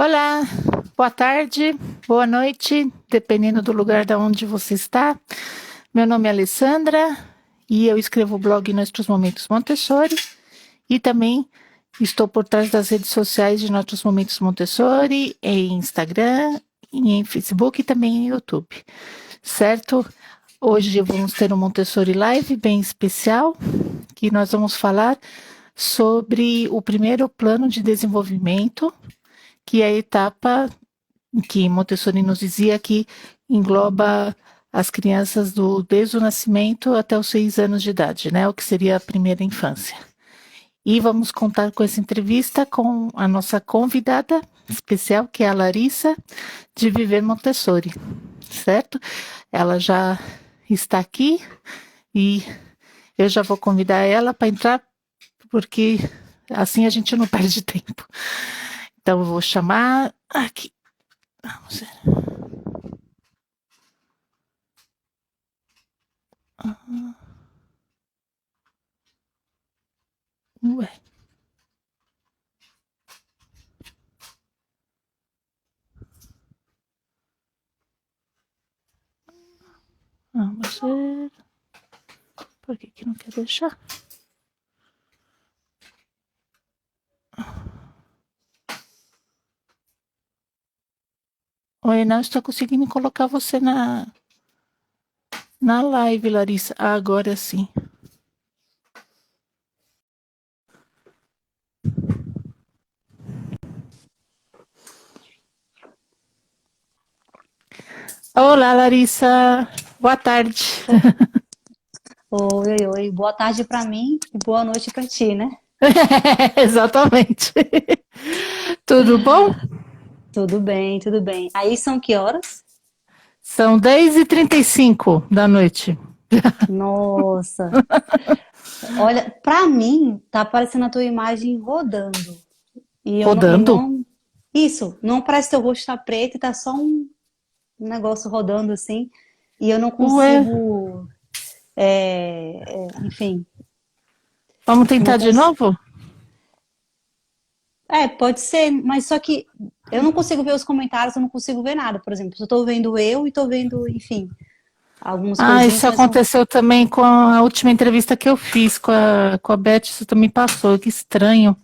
Olá, boa tarde, boa noite, dependendo do lugar da onde você está. Meu nome é Alessandra e eu escrevo o blog Nossos Momentos Montessori e também estou por trás das redes sociais de Nossos Momentos Montessori, em Instagram, em Facebook e também em YouTube, certo? Hoje vamos ter um Montessori Live bem especial, que nós vamos falar sobre o primeiro plano de desenvolvimento, que é a etapa que Montessori nos dizia que engloba as crianças desde o nascimento até os 6 anos de idade, né? O que seria a primeira infância. E vamos contar com essa entrevista com a nossa convidada especial, que é a Larissa, de Viver Montessori, certo? Ela já está aqui e eu já vou convidar ela para entrar, porque assim a gente não perde tempo. Então eu vou chamar aqui. Vamos ver. Ué. Vamos ver. Por que não quer deixar? Oi, não estou conseguindo colocar você na live, Larissa. Ah, agora sim. Olá, Larissa. Boa tarde. Oi, oi, oi. Boa tarde para mim e boa noite para ti, né? Exatamente. Tudo bom? Tudo bem, tudo bem. Aí são que horas? São 10h35 da noite. Nossa. Olha, para mim tá aparecendo a tua imagem rodando. E Rodando? não isso, não parece teu rosto tá preto e tá só um negócio rodando assim. E eu não Ué, consigo, enfim, vamos não tentar de consigo. novo? Pode ser, mas só que eu não consigo ver os comentários, eu não consigo ver nada, por exemplo. Eu tô vendo eu e tô vendo, enfim, algumas Ah, coisinhas, isso mas eu. aconteceu também com a última entrevista que eu fiz com a Beth, isso também passou, que estranho.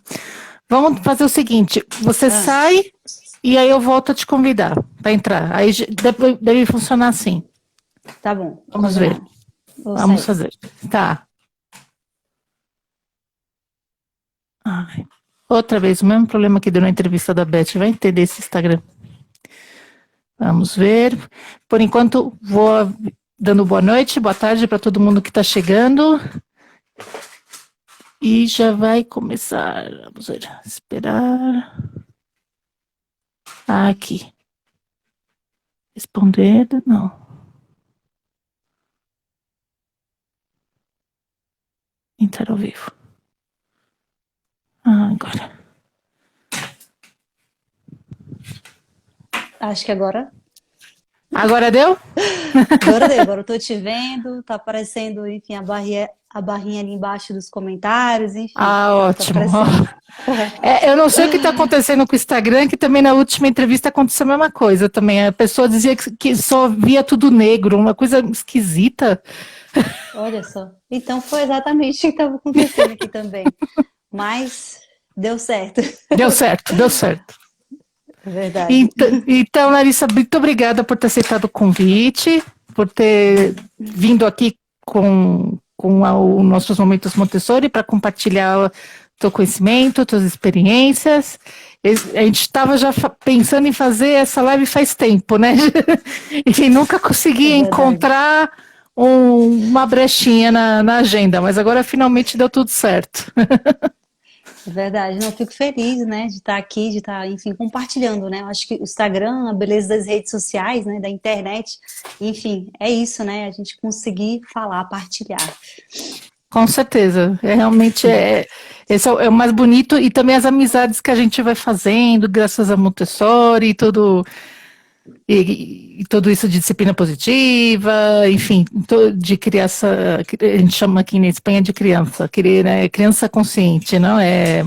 Vamos fazer o seguinte, você Ah, sai e aí eu volto a te convidar para entrar. Aí deve funcionar assim. tá bom, Vamos ver, combinado. Vou vamos sair. fazer. Tá. Ai, outra vez, o mesmo problema que deu na entrevista da Beth, vai entender esse Instagram. Vamos ver. Por enquanto, vou dando boa noite, boa tarde para todo mundo que está chegando. E já vai começar. Vamos ver, esperar. Aqui. Responder, não. Entrar ao vivo. Agora. Acho que agora. Agora deu? Agora deu, agora eu tô te vendo, tá aparecendo, enfim, a barrinha ali embaixo dos comentários, enfim, Ah, tá ótimo. aparecendo. Eu não sei o que está acontecendo com o Instagram, que também na última entrevista aconteceu a mesma coisa também. A pessoa dizia que só via tudo negro, uma coisa esquisita. Olha só. Então foi exatamente o que estava acontecendo aqui também. Mas deu certo. Deu certo, deu certo. É verdade. Então, Larissa, muito obrigada por ter aceitado o convite, por ter vindo aqui com os nossos momentos Montessori para compartilhar o teu conhecimento, tuas experiências. A gente estava já pensando em fazer essa live faz tempo, né? E nunca É conseguia verdade. encontrar uma brechinha na agenda, mas agora finalmente deu tudo certo. É verdade. Não, eu fico feliz, né, de estar aqui, de estar, enfim, compartilhando, né? Eu acho que o Instagram, a beleza das redes sociais, né, da internet, enfim, é isso, né? A gente conseguir falar, partilhar. Com certeza, realmente esse é o mais bonito e também as amizades que a gente vai fazendo, graças a Montessori e tudo isso de disciplina positiva, enfim, de criança, a gente chama aqui na Espanha de criança, criança consciente, não é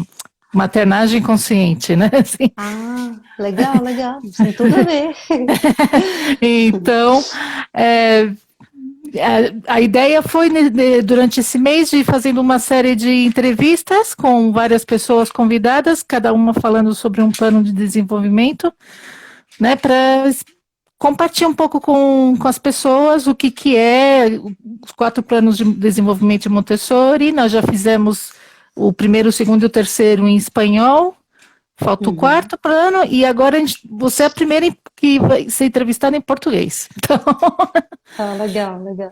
maternagem consciente, né? Assim, Ah, Legal, legal. Tem tudo a ver. Então, é, a ideia foi, durante esse mês, de ir fazendo uma série de entrevistas com várias pessoas convidadas, cada uma falando sobre um plano de desenvolvimento, né, para compartilhar um pouco com as pessoas o que é os 4 planos de desenvolvimento de Montessori. Nós já fizemos o primeiro, o segundo e o terceiro em espanhol. Falta o Uhum. 4º plano e agora você é a primeira que vai ser entrevistada em português. Então, Ah, legal, legal.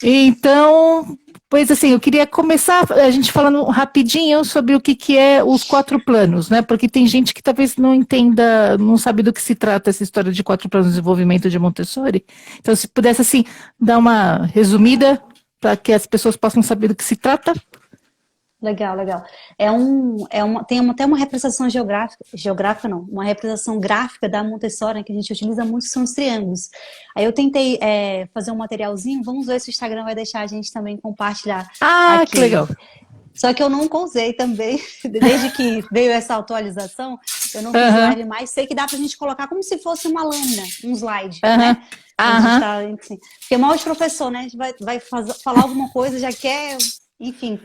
então, pois assim, eu queria começar a gente falando rapidinho sobre o que é os 4 planos, né? Porque tem gente que talvez não entenda, não sabe do que se trata essa história de 4 planos de desenvolvimento de Montessori. Então, se pudesse assim dar uma resumida para que as pessoas possam saber do que se trata. Legal, legal. Até uma representação geográfica não, uma representação gráfica da Montessori, né, que a gente utiliza muito, são os triângulos. Aí eu tentei fazer um materialzinho, vamos ver se o Instagram vai deixar a gente também compartilhar Ah, que aqui. legal. Só que eu não usei também, desde que veio essa atualização, eu não fiz Aham, live mais. Sei que dá pra gente colocar como se fosse uma lâmina, um slide, aham, né? Quando a gente aham, tá, enfim. Porque mal de professor, né? A gente vai falar alguma coisa, já quer, enfim,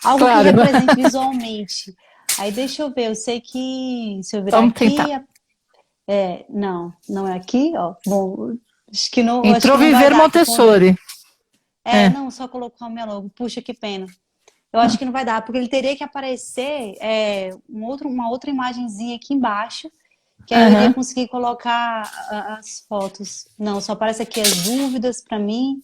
algo que claro. represente visualmente. Aí deixa eu ver, eu sei que se eu virar Vamos aqui, tentar. não é aqui, ó. Bom, acho Entrou que não vai Viver dar aqui quando. Montessori. É. Não, só colocou o meu logo. Puxa, que pena. Eu acho que não vai dar, porque ele teria que aparecer uma outra imagenzinha aqui embaixo, que aí eu iria Aham. conseguir colocar as fotos. Não, só aparece aqui as dúvidas para mim.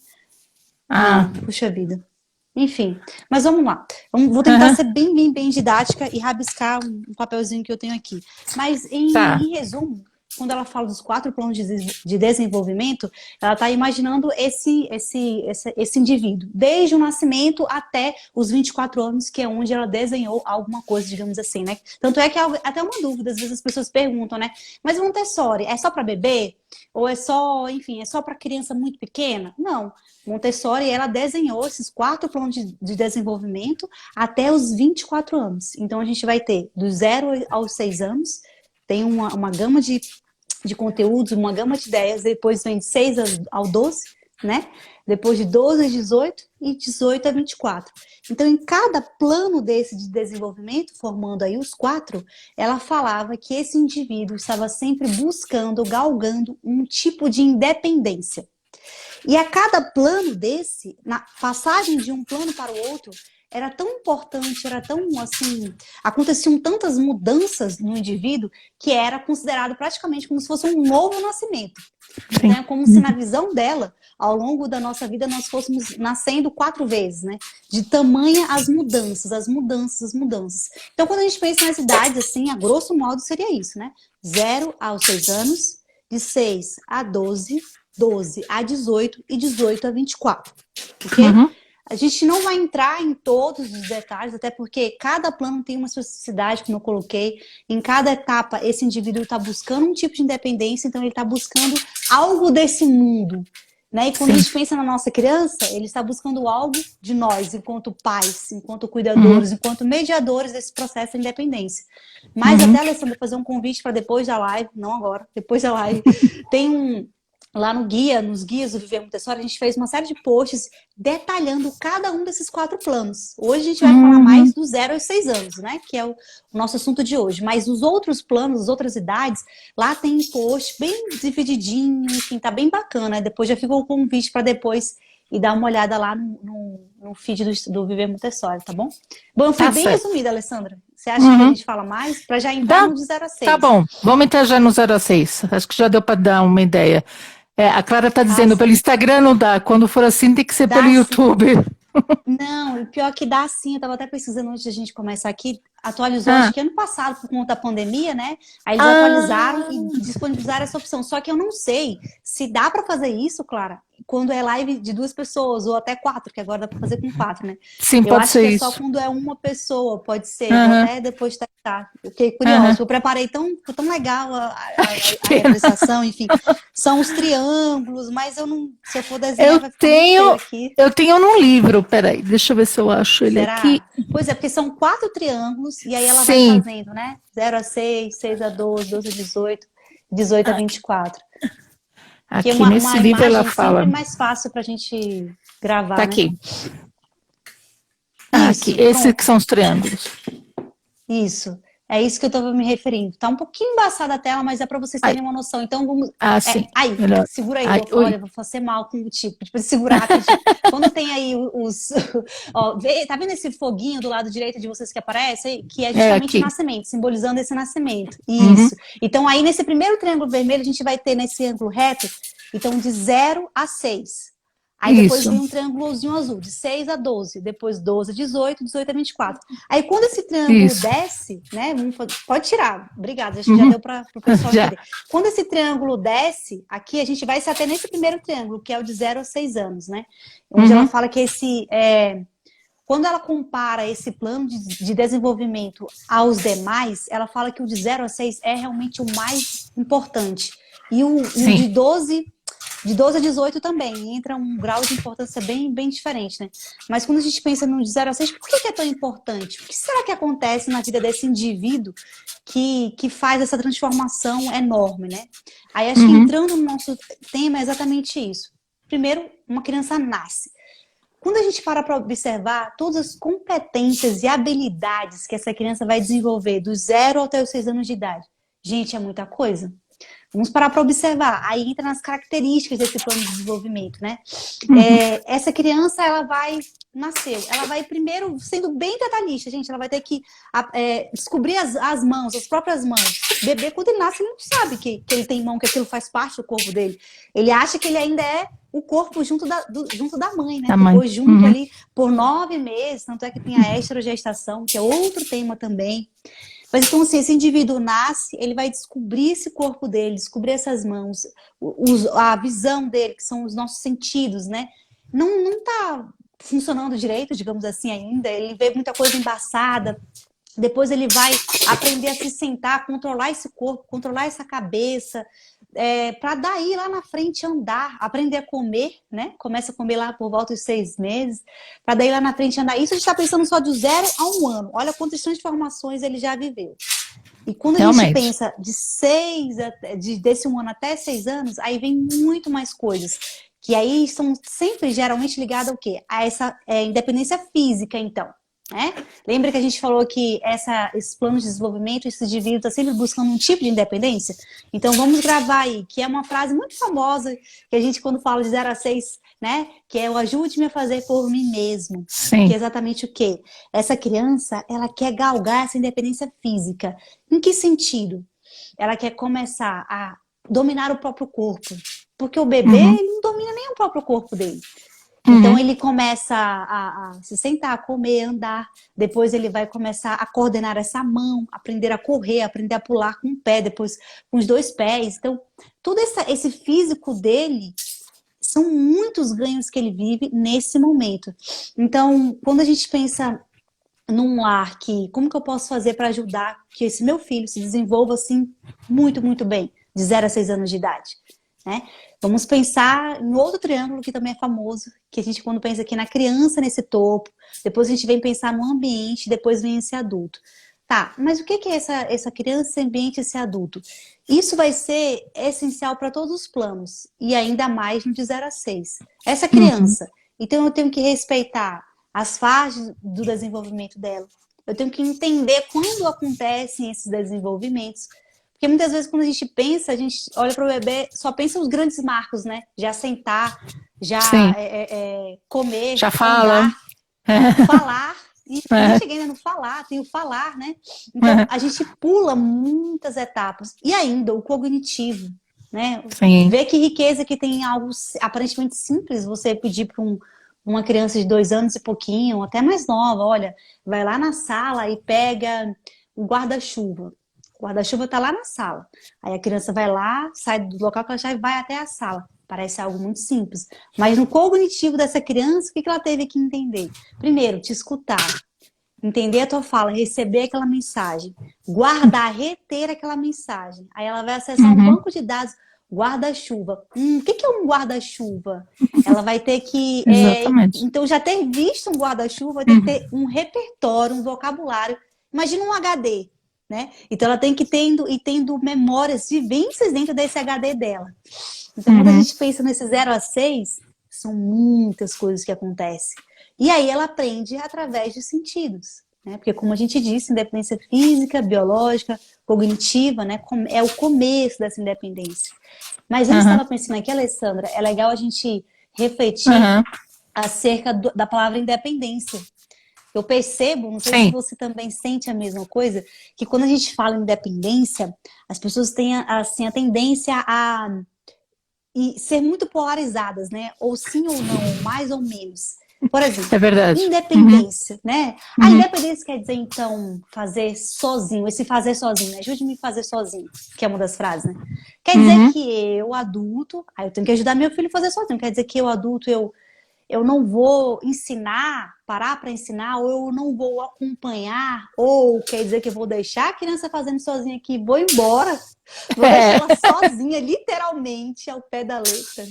Ah, Não, puxa vida. Enfim, mas vamos lá. Vou tentar aham. ser bem didática e rabiscar um papelzinho que eu tenho aqui. Mas, Tá. em resumo, quando ela fala dos 4 planos de desenvolvimento, ela está imaginando esse indivíduo, desde o nascimento até os 24 anos, que é onde ela desenhou alguma coisa, digamos assim, né? Tanto é que até uma dúvida, às vezes as pessoas perguntam, né? Mas Montessori, é só para bebê? Ou é só, enfim, é só para criança muito pequena? Não. Montessori, ela desenhou esses 4 planos de desenvolvimento até os 24 anos. Então, a gente vai ter do 0 aos 6 anos, tem uma gama de conteúdos, uma gama de ideias, depois vem de 6 ao 12, né? Depois de 12 a 18 e 18 a 24. Então, em cada plano desse de desenvolvimento, formando aí os 4, ela falava que esse indivíduo estava sempre buscando, galgando um tipo de independência. E a cada plano desse, na passagem de um plano para o outro, era tão importante, era tão assim, aconteciam tantas mudanças no indivíduo que era considerado praticamente como se fosse um novo nascimento. Sim. Né? Como se na visão dela, ao longo da nossa vida, nós fôssemos nascendo 4 vezes, né? De tamanha as mudanças, as mudanças, as mudanças. Então, quando a gente pensa nas idades, assim, a grosso modo seria isso, né? 0 aos 6 anos, de 6 a 12, 12 a 18 e 18 a 24, ok? Uhum. A gente não vai entrar em todos os detalhes, até porque cada plano tem uma especificidade, como eu coloquei. Em cada etapa, esse indivíduo está buscando um tipo de independência, então ele está buscando algo desse mundo. Né? E quando a Sim. gente pensa na nossa criança, ele está buscando algo de nós, enquanto pais, enquanto Uhum. cuidadores, enquanto mediadores desse processo de independência. Mas Uhum. até, Alessandra, fazer um convite para depois da live, não agora, depois da live, tem lá no guia, nos guias do Viver Montessori, a gente fez uma série de posts detalhando cada um desses 4 planos. Hoje a gente vai falar Uhum. mais do 0 aos 6 anos, né? Que é o nosso assunto de hoje. Mas os outros planos, as outras idades, lá tem post bem divididinho, enfim, tá bem bacana. Depois já ficou o convite para depois e dar uma olhada lá no feed do Viver Montessori, tá bom? Bom, eu fui Tá bem certo. resumida, Alessandra. Você acha que a Uhum. gente fala mais? Para já entrar Dá? no de 0 a Tá 6. bom. Vamos entrar já no 0 a 6. Acho que já deu para dar uma ideia. A Clara está Ah, dizendo, pelo Instagram não dá. Quando for assim, tem que ser pelo dá sim. YouTube. Não, e pior que dá sim, eu tava até pesquisando antes da gente começar aqui, atualizou acho Ah. que ano passado por conta da pandemia, né? Aí eles atualizaram Ah. e disponibilizaram essa opção. Só que eu não sei se dá para fazer isso, Clara, quando é live de 2 pessoas, ou até 4, que agora dá para fazer com 4, né? Sim, Eu pode acho ser que é só isso. quando é uma pessoa, pode ser. Vou Aham, até depois testar. Eu fiquei aham. curiosa. Eu preparei tão legal Que a pena. apresentação, enfim. São os triângulos, mas eu não, se eu for desenhar Eu vai ficar muito feio tenho, aqui. eu tenho num livro, peraí, deixa eu ver se eu acho ele aqui. Será? Pois é, porque são 4 triângulos e aí ela vai Sim, fazendo, né? 0 a 6, 6 a 12, 12 a 18, 18 a 24. Que aqui uma nesse livro ela imagem sempre é fala. mais fácil para a gente Tá gravar, né? aqui. Ah, aqui, Isso, esses que pronto. são os triângulos. Isso. É isso que eu estava me referindo. Tá um pouquinho embaçada a tela, mas é para vocês Aí, terem uma noção. Então vamos. ah, sim, Aí, melhor. segura aí. Ai, Olha, ui. vou fazer mal com o tipo, segurar rapidinho. Quando tem aí os. Ó, tá vendo esse foguinho do lado direito de vocês que aparece? Que é É justamente o aqui. nascimento, simbolizando esse nascimento. Uhum, Isso. Então, aí nesse primeiro triângulo vermelho, a gente vai ter nesse ângulo reto, então de 0 a 6. Aí depois isso, vem um triângulozinho azul, de 6 a 12, depois 12 a 18, 18 a 24. Aí quando esse triângulo isso. desce, né? Pode tirar, obrigada, acho que já Uhum, deu para o pessoal já. entender. Quando esse triângulo desce, aqui a gente vai se ater nesse primeiro triângulo, que é o de 0 a 6 anos, né? Onde ela Uhum, fala que quando ela compara esse plano de desenvolvimento aos demais, ela fala que o de 0 a 6 é realmente o mais importante. E o sim. de 12 a 18 também entra um grau de importância bem diferente, né? Mas quando a gente pensa no de 0 a 6, por que é tão importante? O que será que acontece na vida desse indivíduo que faz essa transformação enorme, né? Aí acho que Uhum, entrando no nosso tema é exatamente isso. Primeiro, uma criança nasce. Quando a gente para observar todas as competências e habilidades que essa criança vai desenvolver do 0 até os 6 anos de idade, gente, é muita coisa. Vamos parar para observar. Aí entra nas características desse plano de desenvolvimento, né? uhum. Essa criança, nasceu, ela vai primeiro, sendo bem detalhista, gente, ela vai ter que descobrir as mãos, as próprias mãos. O bebê, quando ele nasce, ele não sabe que ele tem mão, que aquilo faz parte do corpo dele. Ele acha que ele ainda é o corpo junto da mãe, né? Da mãe. Ficou junto Uhum. ali por 9 meses, tanto é que tem a estrogestação, que é outro tema também. Mas então, assim, esse indivíduo nasce, ele vai descobrir esse corpo dele, descobrir essas mãos, a visão dele, que são os nossos sentidos, né? Não tá funcionando direito, digamos assim, ainda. Ele vê muita coisa embaçada. Depois ele vai aprender a se sentar, controlar esse corpo, controlar essa cabeça, para daí lá na frente andar, aprender a comer, né? Começa a comer lá por volta dos 6 meses, para daí lá na frente andar. Isso a gente está pensando só de 0 a 1 ano. Olha quantas transformações ele já viveu. E quando a gente Realmente. pensa desse 1 ano até 6 anos, aí vem muito mais coisas. Que aí são sempre geralmente ligadas ao quê? A essa independência física, então. Né? Lembra que a gente falou que esses planos de desenvolvimento, esse indivíduo está sempre buscando um tipo de independência? Então vamos gravar aí, que é uma frase muito famosa, que a gente quando fala de 0 a 6, né? Que é o ajude-me a fazer por mim mesmo. Que é Sim. exatamente o quê? Essa criança, ela quer galgar essa independência física. Em que sentido? Ela quer começar a dominar o próprio corpo. Porque o bebê, Uhum, ele não domina nem o próprio corpo dele. Então uhum. ele começa a se sentar, a comer, andar. Depois ele vai começar a coordenar essa mão, aprender a correr, aprender a pular com o pé, depois com os 2 pés. Então, todo esse físico dele são muitos ganhos que ele vive nesse momento. Então, quando a gente pensa num lar como que eu posso fazer para ajudar que esse meu filho se desenvolva assim muito, muito bem, de 0 a 6 anos de idade, né? Vamos pensar em outro triângulo que também é famoso, que a gente quando pensa aqui na criança nesse topo, depois a gente vem pensar no ambiente, depois vem esse adulto. Tá, mas o que é essa criança, esse ambiente, esse adulto? Isso vai ser essencial para todos os planos, e ainda mais no de 0 a 6. Essa Uhum. criança, então eu tenho que respeitar as fases do desenvolvimento dela. Eu tenho que entender quando acontecem esses desenvolvimentos. Porque muitas vezes quando a gente olha para o bebê, só pensa os grandes marcos, né? Já sentar, já Sim. comer, Já fala. andar, falar. E nem É, cheguei ainda no falar, tem o falar, né? Então é. a gente pula muitas etapas. E ainda o cognitivo, né? Sim. Ver que riqueza que tem algo aparentemente simples, você pedir para uma criança de 2 anos e pouquinho, até mais nova, olha, vai lá na sala e pega o guarda-chuva. O guarda-chuva está lá na sala. Aí a criança vai lá, sai do local que ela já vai até a sala. Parece algo muito simples. Mas no cognitivo dessa criança, o que ela teve que entender? Primeiro, te escutar. Entender a tua fala, receber aquela mensagem, guardar, reter aquela mensagem. Aí ela vai acessar um Uhum. banco de dados, guarda-chuva. O que é um guarda-chuva? Ela vai ter que, Exatamente. então já ter visto um guarda-chuva, vai ter que ter um repertório, um vocabulário. Imagina um HD, né? Então ela tem que tendo memórias, vivências dentro desse HD dela. Então quando a Uhum. gente pensa nesse 0 a 6, são muitas coisas que acontecem. E aí ela aprende através dos sentidos, né? Porque como a gente disse, independência física, biológica, cognitiva, né? É o começo dessa independência. Mas antes Uhum. estava pensando aqui, Alessandra, é legal a gente refletir Uhum. acerca da palavra independência. Eu percebo, não sei se Sim, você também sente a mesma coisa, que quando a gente fala em independência, as pessoas têm assim, a tendência a ser muito polarizadas, né? Ou sim ou não, ou mais ou menos. Por exemplo, é verdade. Uhum. independência, né? A Uhum. independência quer dizer, então, fazer sozinho, esse fazer sozinho, né? Ajude-me a fazer sozinho, que é uma das frases, né? Quer dizer Uhum. que eu, adulto, aí eu tenho que ajudar meu filho a fazer sozinho. Quer dizer que eu, adulto, eu não vou ensinar, parar para ensinar, ou eu não vou acompanhar, ou quer dizer que eu vou deixar a criança fazendo sozinha aqui, vou embora, vou deixar É, ela sozinha, literalmente, ao pé da letra.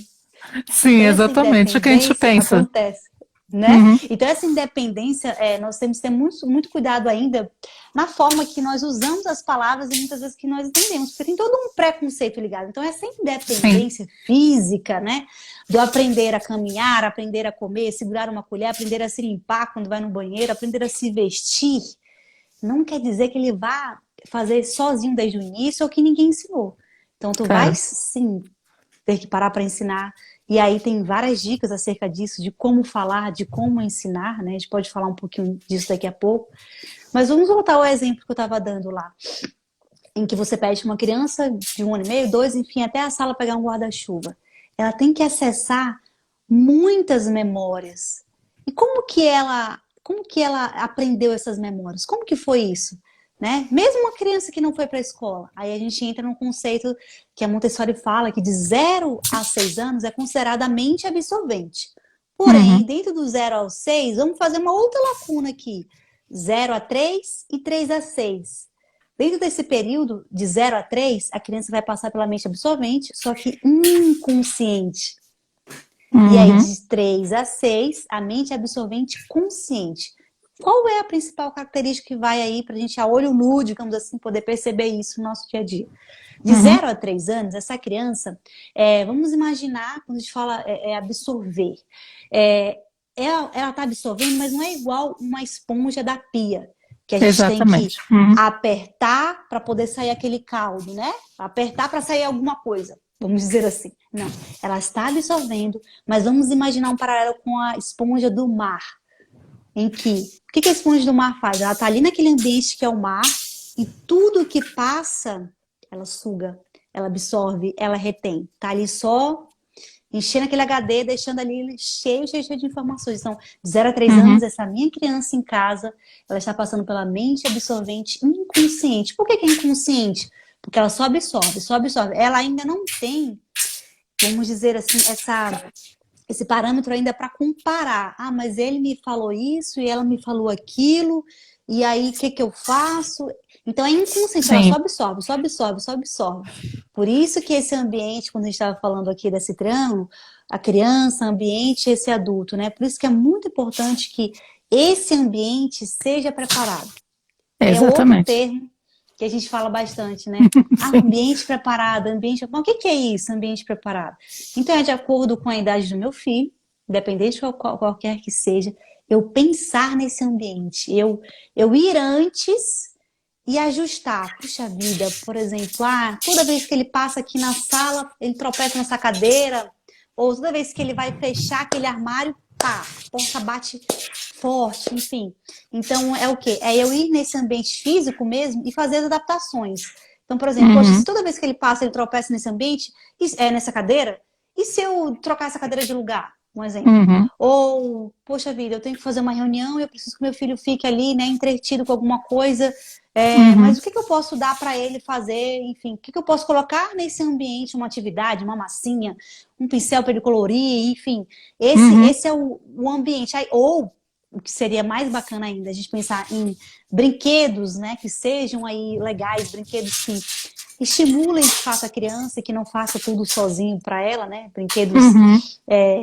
sim, Então, essa exatamente o que a gente independência pensa. acontece, né? Uhum. Então, essa independência, nós temos que ter muito, muito cuidado ainda na forma que nós usamos as palavras e muitas vezes que nós entendemos, porque tem todo um preconceito ligado. Então, essa Sim, independência física, né? Do aprender a caminhar, aprender a comer, segurar uma colher, aprender a se limpar quando vai no banheiro, aprender a se vestir, não quer dizer que ele vá fazer sozinho desde o início ou que ninguém ensinou. Então, tu vai claro. sim ter que parar para ensinar. E aí tem várias dicas acerca disso, de como falar, de como ensinar, né? A gente pode falar um pouquinho disso daqui a pouco. Mas vamos voltar ao exemplo que eu estava dando lá, em que você pede uma criança de 1 ano e meio, 2, enfim, até a sala pegar um guarda-chuva. Ela tem que acessar muitas memórias. E como que ela aprendeu essas memórias? Como que foi isso? Né? Mesmo uma criança que não foi para a escola, aí a gente entra num conceito que a Montessori fala que de 0 a 6 anos é considerada a mente absorvente. Porém, Uhum. dentro do 0 ao 6, vamos fazer uma outra lacuna aqui. 0 a 3 e 3 a 6. Dentro desse período de 0 a 3, a criança vai passar pela mente absorvente, só que inconsciente. E aí, Uhum. de 3 a 6, a mente absorvente consciente. Qual é a principal característica que vai aí para a gente, a olho nu, digamos assim, poder perceber isso no nosso dia a dia? De Uhum. 0 a 3 anos, essa criança, vamos imaginar, quando a gente fala absorver, ela está absorvendo, mas não é igual uma esponja da pia, que a gente tem que Exatamente. Uhum. apertar para poder sair aquele caldo, né? Apertar para sair alguma coisa, vamos dizer assim. Não, ela está absorvendo, mas vamos imaginar um paralelo com a esponja do mar, em que o que a esponja do mar faz? Ela está ali naquele ambiente que é o mar e tudo que passa, ela suga, ela absorve, ela retém. Tá ali só enchendo aquele HD, deixando ali cheio, cheio, cheio de informações. Então, de 0 a 3 anos, Uhum. essa minha criança em casa, ela está passando pela mente absorvente inconsciente. Por que é inconsciente? Porque ela só absorve, só absorve. Ela ainda não tem, vamos dizer assim, esse parâmetro ainda para comparar. Ah, mas ele me falou isso e ela me falou aquilo, e aí o que eu faço? Então é inconsciente, ela só Sim, absorve, só absorve, só absorve. Por isso que esse ambiente, quando a gente estava falando aqui desse triângulo, a criança, ambiente, esse adulto, né? Por isso que é muito importante que esse ambiente seja preparado. É outro exatamente. termo que a gente fala bastante, né? Ah, Sim. ambiente preparado, ambiente. Mas o que é isso, ambiente preparado? Então, é de acordo com a idade do meu filho, independente de qualquer que seja, eu pensar nesse ambiente, eu ir antes e ajustar. Puxa vida, por exemplo, toda vez que ele passa aqui na sala, ele tropeça nessa cadeira, ou toda vez que ele vai fechar aquele armário, pá, a porta bate forte, enfim. Então, é o quê? É eu ir nesse ambiente físico mesmo e fazer as adaptações. Então, por exemplo, poxa, se Uhum. toda vez que ele passa, ele tropeça nesse ambiente, nessa cadeira, e se eu trocar essa cadeira de lugar? um exemplo. Uhum, Ou, poxa vida, eu tenho que fazer uma reunião e eu preciso que meu filho fique ali, né, entretido com alguma coisa, mas uhum, o que que eu posso dar para ele fazer? Enfim, o que que eu posso colocar nesse ambiente, uma atividade, uma massinha, um pincel para ele colorir, enfim. uhum, Esse é o ambiente. Aí, ou, o que seria mais bacana ainda, a gente pensar em brinquedos, né, que sejam aí legais, brinquedos que estimulem de fato a criança e que não faça tudo sozinho para ela, né? Brinquedos. uhum.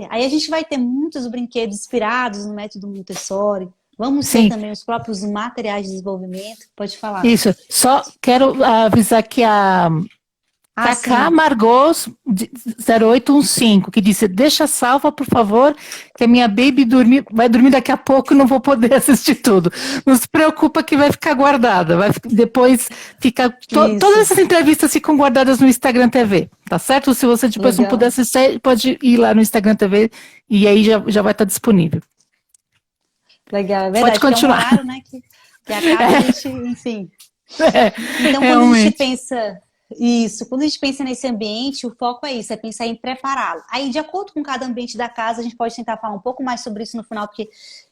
Aí a gente vai ter muitos brinquedos inspirados no método Montessori. Vamos ter Sim, também os próprios materiais de desenvolvimento. Pode falar. isso. Só quero avisar que a Ah, Cacá sim. Margos, 0815, que disse: Deixa salva, por favor, que a minha baby vai dormir daqui a pouco e não vou poder assistir tudo. Não se preocupa que vai ficar guardada. Depois fica. Todas Isso. essas entrevistas ficam guardadas no Instagram TV, tá certo? Se você depois não puder Legal. assistir, pode ir lá no Instagram TV e aí já vai estar disponível. Legal. É Pode verdade, que é um continuar. horário, né, que acaba a gente, enfim. É, Então, quando a gente realmente. pensa isso, quando a gente pensa nesse ambiente, o foco é isso, é pensar em prepará-lo. Aí, de acordo com cada ambiente da casa, a gente pode tentar falar um pouco mais sobre isso no final, porque,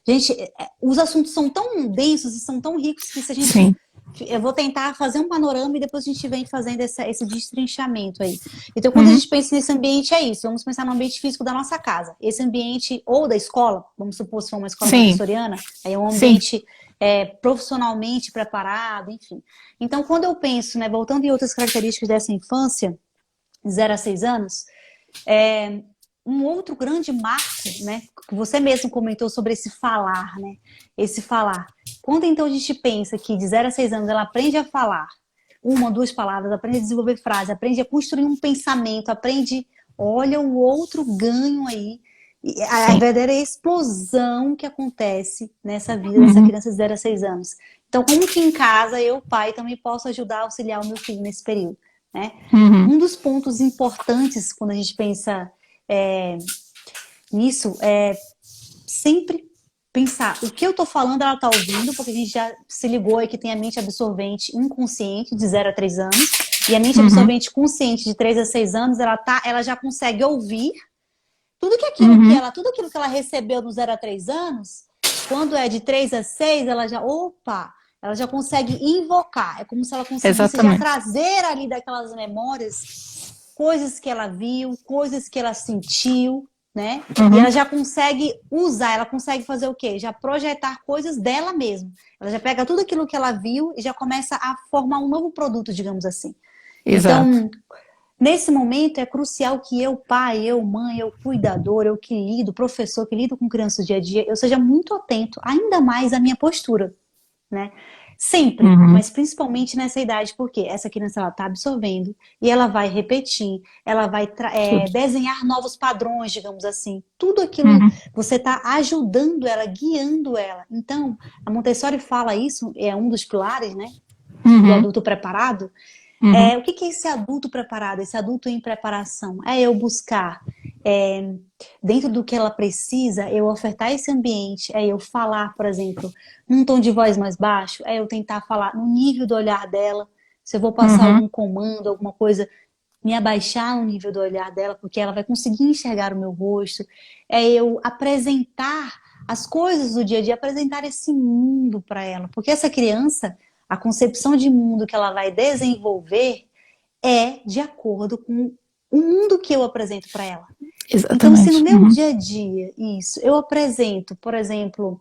gente, os assuntos são tão densos e são tão ricos que se a gente. Sim. Eu vou tentar fazer um panorama e depois a gente vem fazendo esse destrinchamento aí. Então, quando a Uhum. gente pensa nesse ambiente, é isso. Vamos pensar no ambiente físico da nossa casa. Esse ambiente, ou da escola, vamos supor se for uma escola Sim, montessoriana, aí é um sim. ambiente profissionalmente preparado, enfim. Então, quando eu penso, né, voltando em outras características dessa infância, 0 a 6 anos, um outro grande marco, né, que você mesmo comentou sobre esse falar, né, esse falar. Quando então a gente pensa que de 0 a 6 anos ela aprende a falar uma, duas palavras, aprende a desenvolver frase, aprende a construir um pensamento, aprende, olha o outro ganho aí, a Sim. verdadeira explosão que acontece nessa vida dessa Uhum. criança de 0 a 6 anos. Então, como que em casa eu, pai, também posso ajudar a auxiliar o meu filho nesse período, né? Uhum. Um dos pontos importantes quando a gente pensa é, nisso é sempre pensar o que eu tô falando, ela tá ouvindo, porque a gente já se ligou aí que tem a mente absorvente inconsciente de 0 a 3 anos e a mente Uhum. absorvente consciente de 3 a 6 anos, ela já consegue ouvir Uhum. tudo aquilo que ela recebeu no 0 a 3 anos, quando é de 3 a 6, ela já, opa, ela já consegue invocar. É como se ela conseguisse já Exatamente. trazer ali daquelas memórias coisas que ela viu, coisas que ela sentiu, né? E Uhum. ela já consegue usar, ela consegue fazer o quê? Já projetar coisas dela mesma. Ela já pega tudo aquilo que ela viu e já começa a formar um novo produto, digamos assim. Exato. Então, nesse momento é crucial que eu, pai, eu, mãe, eu, cuidador, eu que lido, professor que lido com crianças dia a dia, eu seja muito atento, ainda mais à minha postura, né? Sempre, Uhum. mas principalmente nessa idade, porque essa criança ela está absorvendo e ela vai repetir, ela vai Tudo. desenhar novos padrões, digamos assim. Tudo aquilo Uhum. você está ajudando ela, guiando ela. Então, a Montessori fala isso, é um dos pilares, né, do Uhum. adulto preparado, Uhum. o que que é esse adulto preparado, esse adulto em preparação? É eu buscar, dentro do que ela precisa, eu ofertar esse ambiente, é eu falar, por exemplo, num tom de voz mais baixo, é eu tentar falar no nível do olhar dela, se eu vou passar Uhum. algum comando, alguma coisa, me abaixar no nível do olhar dela, porque ela vai conseguir enxergar o meu rosto, é eu apresentar as coisas do dia a dia, apresentar esse mundo para ela, porque essa criança, a concepção de mundo que ela vai desenvolver é de acordo com o mundo que eu apresento para ela. Então, se no Exatamente. meu Uhum. dia a dia, isso, eu apresento, por exemplo,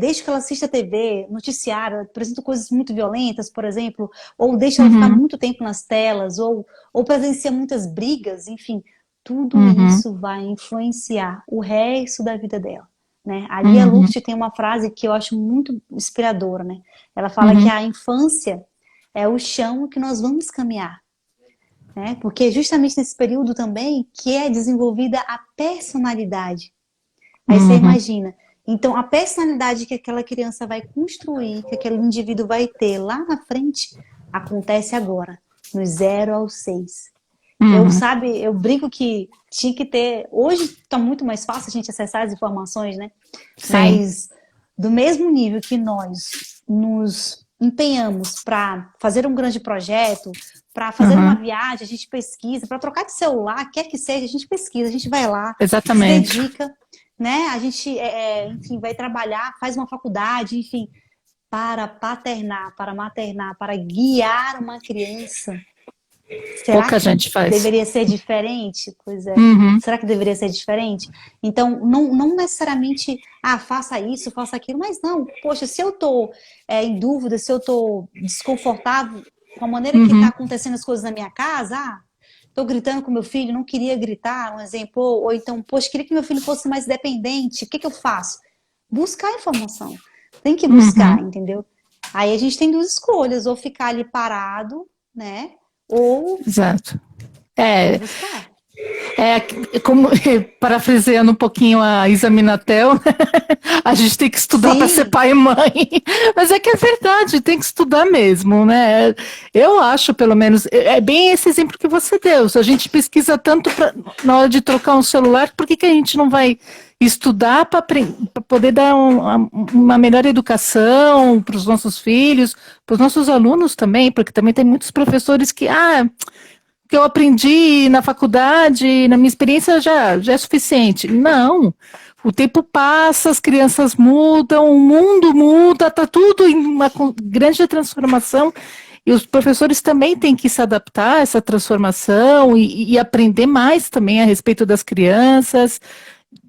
desde que ela assista TV, noticiário, eu apresento coisas muito violentas, por exemplo, ou deixo ela ficar Uhum. muito tempo nas telas, ou presencia muitas brigas, enfim, tudo Uhum. isso vai influenciar o resto da vida dela. Né? A Lia Uhum. Luft tem uma frase que eu acho muito inspiradora, né? Ela fala que Uhum. a infância é o chão que nós vamos caminhar, né? Porque é justamente nesse período também que é desenvolvida a personalidade. Aí você Uhum. imagina, então a personalidade que aquela criança vai construir, que aquele indivíduo vai ter lá na frente, acontece agora, nos 0 aos 6. Uhum. Eu brinco que tinha que ter. Hoje está muito mais fácil a gente acessar as informações, né? Sim. Mas do mesmo nível que nós empenhamos para fazer um grande projeto, para fazer uma viagem, a gente pesquisa, para trocar de celular, quer que seja, a gente pesquisa, a gente vai lá, Exatamente. se dedica, né? A gente, enfim, vai trabalhar, faz uma faculdade, enfim, para paternar, para maternar, para guiar uma criança. Será Pouca gente faz. deveria ser diferente? Pois é. Uhum. Será que deveria ser diferente? Então, não necessariamente, faça isso, faça aquilo, mas não, poxa, se eu estou em dúvida, se eu estou desconfortável com a maneira que está acontecendo as coisas na minha casa, estou gritando com meu filho, não queria gritar, um exemplo, ou então, poxa, queria que meu filho fosse mais dependente, o que eu faço? Buscar informação. Tem que buscar, entendeu? Aí a gente tem duas escolhas, ou ficar ali parado, né? Ou Exato. buscar. Como, parafraseando um pouquinho a Isa Minatel, a gente tem que estudar para ser pai e mãe. Mas é que é verdade, tem que estudar mesmo, né? Eu acho, pelo menos, é bem esse exemplo que você deu. Se a gente pesquisa tanto na hora de trocar um celular, por que a gente não vai estudar para poder dar uma melhor educação para os nossos filhos, para os nossos alunos também, porque também tem muitos professores que que eu aprendi na faculdade, na minha experiência já é suficiente. Não, o tempo passa, as crianças mudam, o mundo muda, está tudo em uma grande transformação, e os professores também têm que se adaptar a essa transformação e aprender mais também a respeito das crianças,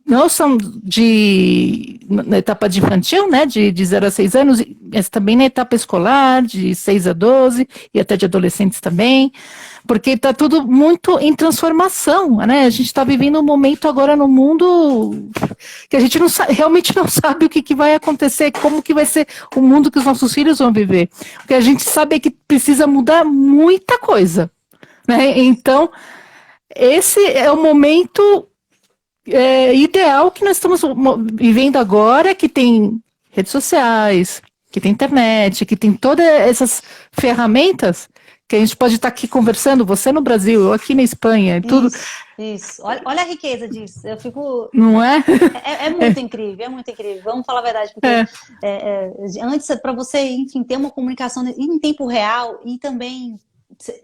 não são na etapa de infantil, né, de 0 a 6 anos, mas também na etapa escolar, de 6 a 12, e até de adolescentes também, porque está tudo muito em transformação, né? A gente está vivendo um momento agora no mundo que a gente realmente não sabe o que vai acontecer, como que vai ser o mundo que os nossos filhos vão viver. O que a gente sabe é que precisa mudar muita coisa, né? Então, esse é o momento ideal que nós estamos vivendo agora, que tem redes sociais, que tem internet, que tem todas essas ferramentas que a gente pode estar aqui conversando, você no Brasil, eu aqui na Espanha, e tudo. Isso. Olha a riqueza disso. Eu fico... Não é? É muito incrível, é muito incrível. Vamos falar a verdade, porque antes, para você, enfim, ter uma comunicação em tempo real e também,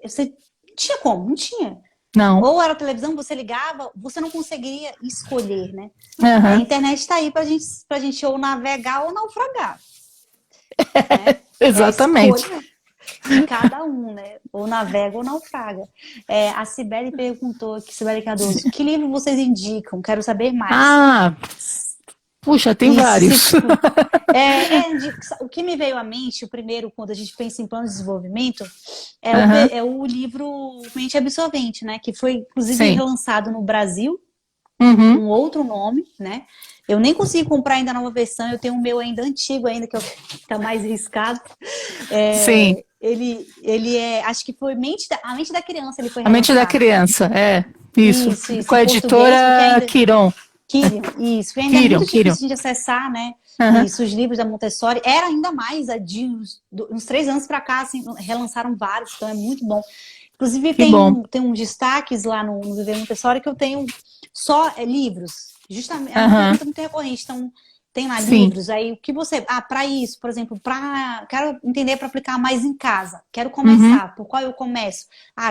você tinha como? Não tinha. Não. Ou era televisão, você ligava, você não conseguiria escolher, né? A internet está aí pra gente ou navegar ou naufragar. Né? Exatamente. De cada um, né? Ou navega ou naufraga. A Cibele perguntou aqui, Cibele Cardoso, que livro vocês indicam? Quero saber mais. Puxa, tem vários. O que me veio à mente, o primeiro, quando a gente pensa em plano de desenvolvimento, é o livro Mente Absorvente, né? Que foi, inclusive, relançado no Brasil, com outro nome, né? Eu nem consegui comprar ainda a nova versão, eu tenho o meu ainda antigo, ainda que tá mais riscado. Sim. Ele acho que foi A Mente da Criança, ele foi relançado. A Mente da Criança, isso com a editora Quiron. Isso, que ainda é muito difícil de acessar, né? Isso, os livros da Montessori, era ainda mais, de uns 3 anos para cá, assim, relançaram vários, então é muito bom. Inclusive tem uns destaques lá no Viver Montessori que eu tenho só livros, justamente, é uma pergunta muito recorrente, então tem lá livros, aí o que você... para isso, por exemplo, quero entender para aplicar mais em casa, quero começar, por qual eu começo?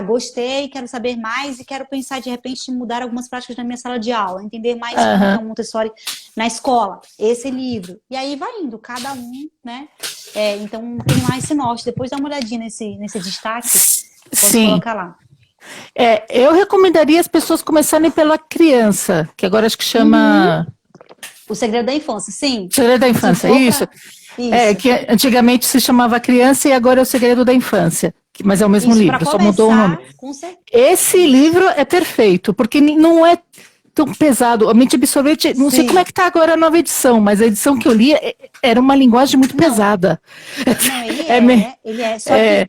Gostei, quero saber mais e quero pensar de repente em mudar algumas práticas na minha sala de aula, entender mais como é o Montessori na escola, esse livro, e aí vai indo, cada um, né? Então tem lá esse norte, depois dá uma olhadinha nesse destaque, pode colocar lá. Eu recomendaria as pessoas começarem pela criança, que agora acho que chama... O Segredo da Infância, sim. O Segredo da Infância, isso. Que antigamente se chamava Criança e agora é o Segredo da Infância. Mas é o mesmo livro, só mudou o nome. Esse livro é perfeito, porque não é tão pesado. A Mente Absorvente, não sei como é que está agora a nova edição, mas a edição que eu li era uma linguagem muito pesada. Não, ele é.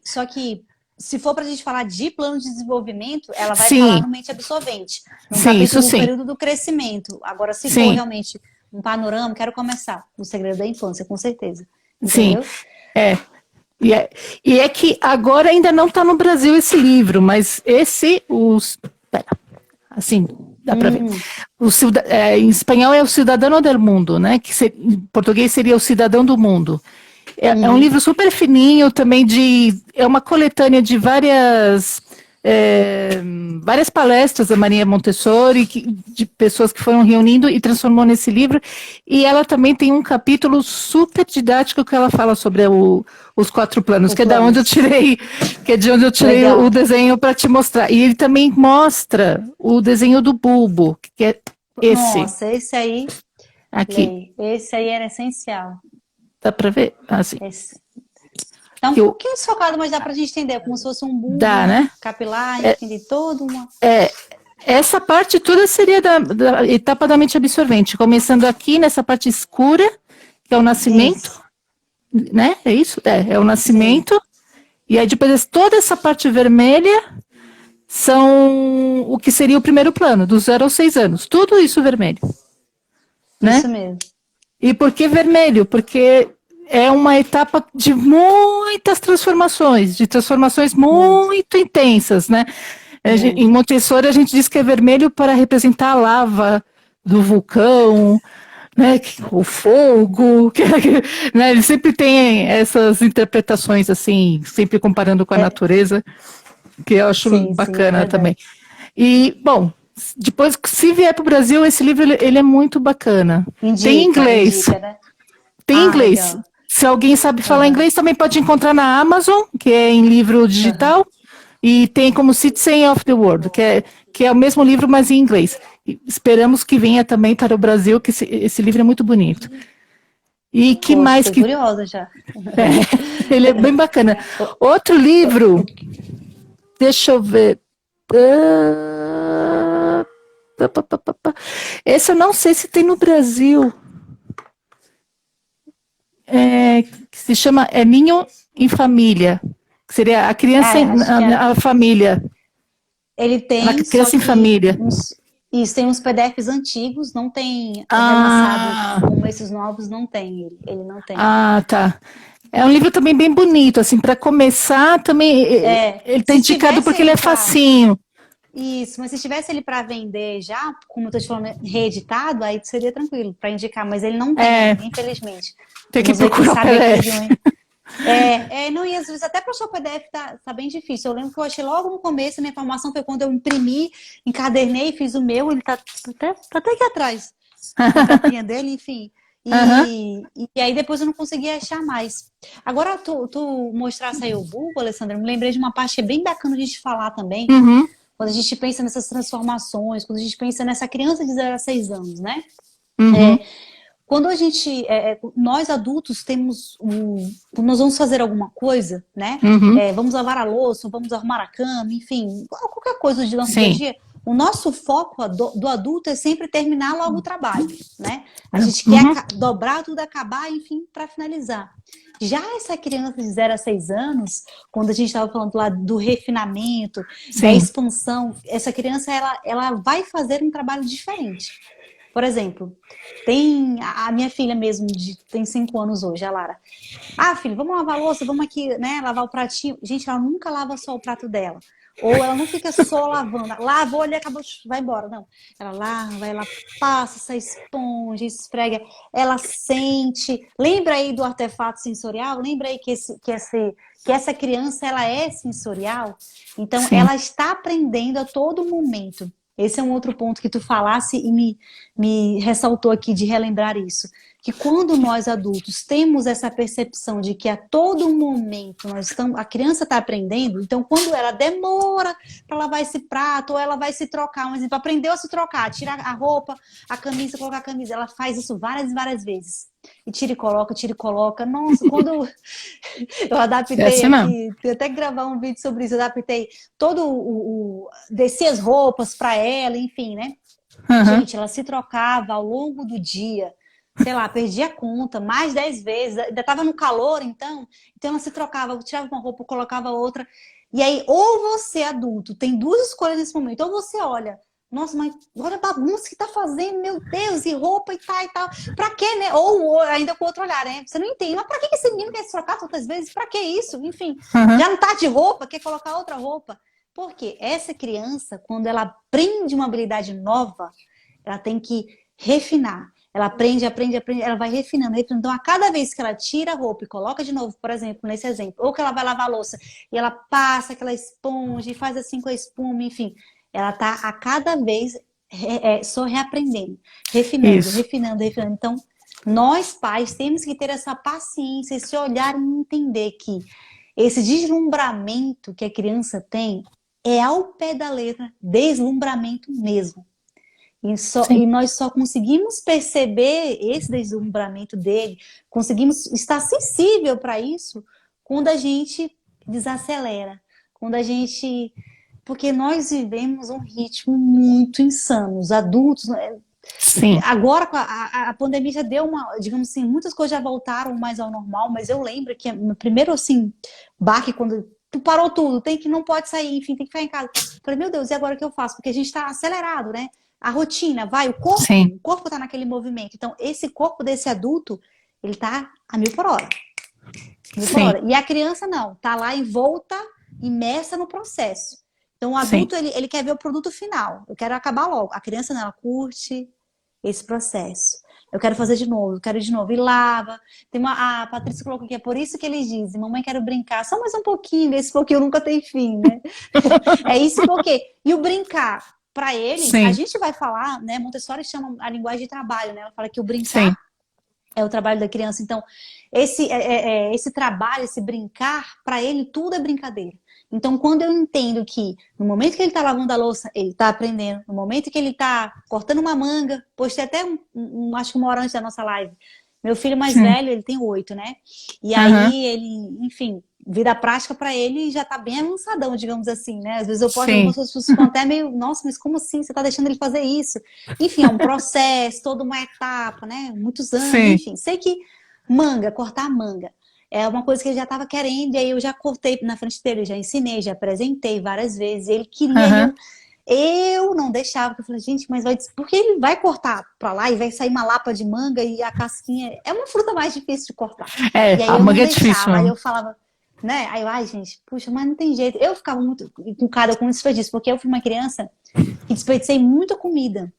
Só que se for para a gente falar de plano de desenvolvimento, ela vai falar no Mente Absorvente. No capítulo do período do crescimento. Agora, se for realmente um panorama, quero começar no Segredo da Infância, com certeza. Entendeu? Sim, E é que agora ainda não está no Brasil esse livro, mas assim, dá para ver. Em espanhol é o Cidadão del Mundo, né? Que em português seria o Cidadão do Mundo. É um livro super fininho também é uma coletânea de várias palestras da Maria Montessori, de pessoas que foram reunindo e transformou nesse livro, e ela também tem um capítulo super didático que ela fala sobre os 4 planos, que é da onde eu tirei, Legal. o desenho para te mostrar. E ele também mostra o desenho do bulbo, que é esse Nossa, esse aí, aqui. Lei, esse aí era essencial. Dá para ver? Assim, Esse. Tá um que pouquinho socado, mas dá pra gente entender, como se fosse um bulbo, dá, né? né? Capilar, enfim, de todo uma. Essa parte toda seria da etapa da mente absorvente, começando aqui nessa parte escura, que é o nascimento, Isso, né? É isso? É o sim, nascimento. E aí depois toda essa parte vermelha são o que seria o primeiro plano, dos 0 aos 6 anos. Tudo isso vermelho, né? isso mesmo. E por que vermelho? Porque é uma etapa de muitas transformações, de transformações Muito, muito intensas, né? Em muito. Montessori a gente diz que é vermelho para representar a lava do vulcão, né? O fogo, né? Ele sempre tem essas interpretações assim, sempre comparando com a É, natureza, que eu acho sim, é bacana também. verdade. E, bom, depois, se vier para o Brasil, esse livro ele é muito bacana. Tem Indica, inglês, indica, né? tem Ah, inglês. legal. Se alguém sabe falar Aham, inglês, também pode encontrar na Amazon, que é em livro aham. digital, e tem como Citizen of the World, que é o mesmo livro, mas em inglês. E esperamos que venha também para o Brasil, que esse livro é muito bonito. E que Poxa, mais fiquei que. curiosa já. Ele é bem bacana. O- Outro livro, o- deixa eu ver. Ah, esse eu não sei se tem no Brasil. Que se chama Ninho em Família, que seria a criança, acho que a família, ele a tem, só criança em que família. isso tem uns PDFs antigos, não tem relançado Ah, como esses novos, não tem ele não tem. tá. É um livro também bem bonito, assim, para começar também, ele está Se indicado tivesse porque ele ele é para facinho. isso, mas se tivesse ele para vender já, como eu tô te falando, reeditado, aí seria tranquilo para indicar, mas ele não tem É, ainda, infelizmente. tem que Vamos ver quem procurar o sabe aqui de PDF. um. Não, e às vezes até para o seu PDF tá bem difícil. Eu lembro que eu achei logo no começo, a minha informação foi quando eu imprimi, encadernei, fiz o meu, ele tá até aqui atrás, com a capinha dele, enfim. Aham, E aí depois eu não consegui achar mais. Agora, tu mostrasse aí o Google, Alessandra, eu me lembrei de uma parte que é bem bacana de gente falar também, uhum, quando a gente pensa nessas transformações, quando a gente pensa nessa criança de 0 a 6 anos, né? uhum, Quando nós adultos quando nós vamos fazer alguma coisa, né? uhum, Vamos lavar a louça, vamos arrumar a cama, enfim, qualquer coisa do nosso dia a sim. dia. O nosso foco do adulto é sempre terminar logo o trabalho, né? A gente quer Uhum, dobrar tudo, acabar, enfim, para finalizar. Já essa criança de 0 a 6 anos, quando a gente estava falando lá do refinamento, da sim. expansão, essa criança ela vai fazer um trabalho diferente. Por exemplo, tem a minha filha mesmo, tem 5 anos hoje, a Lara. Ah, filho, vamos lavar a louça, vamos aqui, né, lavar o pratinho. Gente, ela nunca lava só o prato dela. Ou ela não fica só lavando. Lavou ali, acabou, vai embora. Não. Ela lava, ela passa essa esponja, esfrega, ela sente. Lembra aí do artefato sensorial? Lembra aí que essa criança, ela é sensorial? Então, Sim. ela está aprendendo a todo momento. Esse é um outro ponto que tu falasse e me ressaltou aqui de relembrar isso. Que quando nós adultos temos essa percepção de que a todo momento a criança está aprendendo, então quando ela demora para lavar esse prato, ou ela vai se trocar, um exemplo, aprendeu a se trocar, tirar a roupa, a camisa, colocar a camisa, ela faz isso várias e várias vezes. E tira e coloca, tira e coloca. Nossa, quando eu É adaptei assim mesmo. aqui, tenho até que gravar um vídeo sobre isso, eu adaptei todo desci as roupas para ela, enfim, né? Uhum. Gente, ela se trocava ao longo do dia, sei lá, perdia a conta mais 10 vezes, ainda estava no calor, então ela se trocava, tirava uma roupa, colocava outra. E aí, ou você, adulto, tem duas escolhas nesse momento, ou você olha, nossa, mas olha a bagunça que tá fazendo, meu Deus, e roupa e tal. Pra quê, né? Ou ainda com outro olhar, né? Você não entende, mas pra que esse menino quer se trocar tantas vezes? Pra que isso? Enfim, Uhum. já não tá de roupa, quer colocar outra roupa. Porque essa criança, quando ela aprende uma habilidade nova, ela tem que refinar, Ela aprende, aprende, aprende, ela vai refinando, refinando. Então, a cada vez que ela tira a roupa e coloca de novo, por exemplo, nesse exemplo, ou que ela vai lavar a louça e ela passa aquela esponja e faz assim com a espuma, enfim, ela tá a cada vez só reaprendendo, refinando, Isso. refinando, refinando. Então, nós pais temos que ter essa paciência, esse olhar e entender que esse deslumbramento que a criança tem é ao pé da letra deslumbramento mesmo. Sim. E nós só conseguimos perceber esse deslumbramento dele, conseguimos estar sensível para isso quando a gente desacelera, quando a gente. Porque nós vivemos um ritmo muito insano. Os adultos, né? Sim. Agora a pandemia já deu uma, digamos assim, muitas coisas já voltaram mais ao normal, mas eu lembro que no primeiro assim, baque, quando tu parou tudo, não pode sair, enfim, tem que ficar em casa. Eu falei, meu Deus, e agora o que eu faço? Porque a gente está acelerado, né? A rotina, vai, Sim. o corpo tá naquele movimento. Então, esse corpo desse adulto, ele tá a 1.000 por hora. 1.000 por hora. Sim. E a criança não, tá lá envolta, imersa no processo. Então, o Sim. adulto, ele quer ver o produto final. Eu quero acabar logo. A criança não, ela curte esse processo. Eu quero fazer de novo, eu quero ir de novo. E lava. A Patrícia colocou aqui, é por isso que eles dizem, mamãe, quero brincar. Só mais um pouquinho, esse pouquinho nunca tem fim, né? É isso porque... E o brincar, para ele, a Sim. gente vai falar, né? Montessori chama a linguagem de trabalho, né? Ela fala que o brincar Sim. é o trabalho da criança. Então, esse trabalho, esse brincar, para ele tudo é brincadeira. Então, quando eu entendo que no momento que ele está lavando a louça, ele está aprendendo. No momento que ele está cortando uma manga, postei até acho que uma hora antes da nossa live. Meu filho mais Sim. velho, ele tem 8, né? E Aham. aí ele, enfim, vida prática para ele já tá bem avançadão, digamos assim, né? Às vezes eu posto algumas Sim. pessoas ficam até meio, nossa, mas como assim? Você tá deixando ele fazer isso? Enfim, é um processo, toda uma etapa, né? Muitos anos, Sim. enfim. Sei que cortar manga, é uma coisa que ele já estava querendo, e aí eu já cortei na frente dele, já ensinei, já apresentei várias vezes. Ele queria, e Aham. eu não deixava, porque eu falei, gente, mas porque ele vai cortar pra lá e vai sair uma lapa de manga e a casquinha é uma fruta mais difícil de cortar. É, E aí a eu não manga é difícil deixava, aí mesmo. eu falava, né? Aí eu, ai, gente, puxa, mas não tem jeito. Eu ficava muito encucada com desperdício, porque eu fui uma criança que desperdicei muita comida.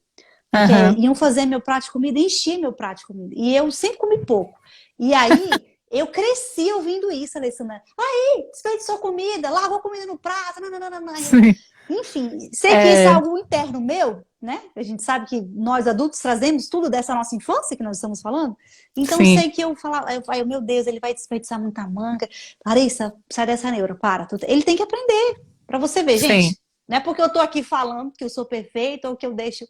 Porque Aham. iam fazer meu prato de comida, enchia meu prato de comida. E eu sempre comi pouco. E aí, eu cresci ouvindo isso, Alessandra. Aí, desperdiçou comida, largou comida no prato, não, não, não, não, não. Sim. Enfim, sei que isso é É, algo interno meu, né? A gente sabe que nós adultos trazemos tudo dessa nossa infância que nós estamos falando. Então, sim. sei que eu falava, meu Deus, ele vai desperdiçar muita manga. Larissa, sai dessa neura, para. Ele tem que aprender, para você ver, Sim. gente. Não é porque eu tô aqui falando que eu sou perfeita ou que eu deixo.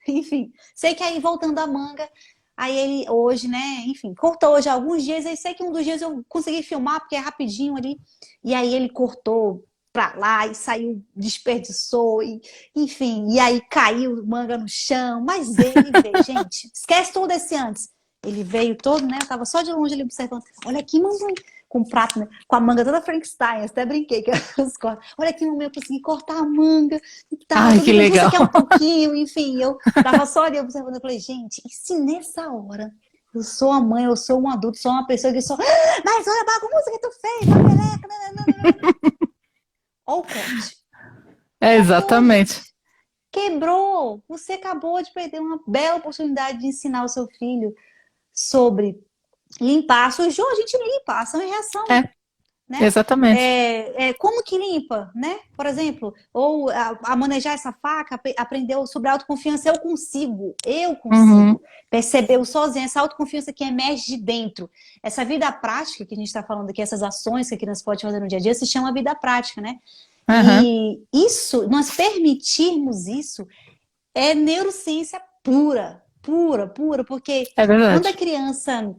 Enfim, sei que aí voltando a manga, aí ele hoje, né? Enfim, cortou hoje alguns dias. Aí sei que um dos dias eu consegui filmar, porque é rapidinho ali. E aí ele cortou pra lá e saiu, desperdiçou, e, enfim, e aí caiu manga no chão. Mas ele veio, gente, esquece todo esse antes. Ele veio todo, né? Eu tava só de longe ali observando. Olha aqui, mamãe, com o prato, né? Com a manga toda Frankenstein, até brinquei que os cortes. Olha aqui, mamãe, eu consegui cortar a manga e tal. Ai, Tudo que bem, você legal. quer um pouquinho? Enfim, eu tava só ali observando. Eu falei, gente, e se nessa hora eu sou a mãe, eu sou um adulto, sou uma pessoa que sou. Mas olha a bagunça que tu fez, papeleca, nananana. Olha o corte. É, Cortou, exatamente. gente. Quebrou. Você acabou de perder uma bela oportunidade de ensinar o seu filho sobre limpar. Sujou, a gente limpa, ação e reação, É, né? exatamente. Como que limpa, né? Por exemplo, ou a manejar essa faca, aprendeu sobre autoconfiança. Eu Uhum. consigo. Percebeu sozinho essa autoconfiança que emerge de dentro. Essa vida prática que a gente está falando aqui, essas ações que a criança pode fazer no dia a dia, se chama vida prática, né? Aham. E isso, nós permitirmos isso, é neurociência pura, pura, pura, porque É quando a verdade. criança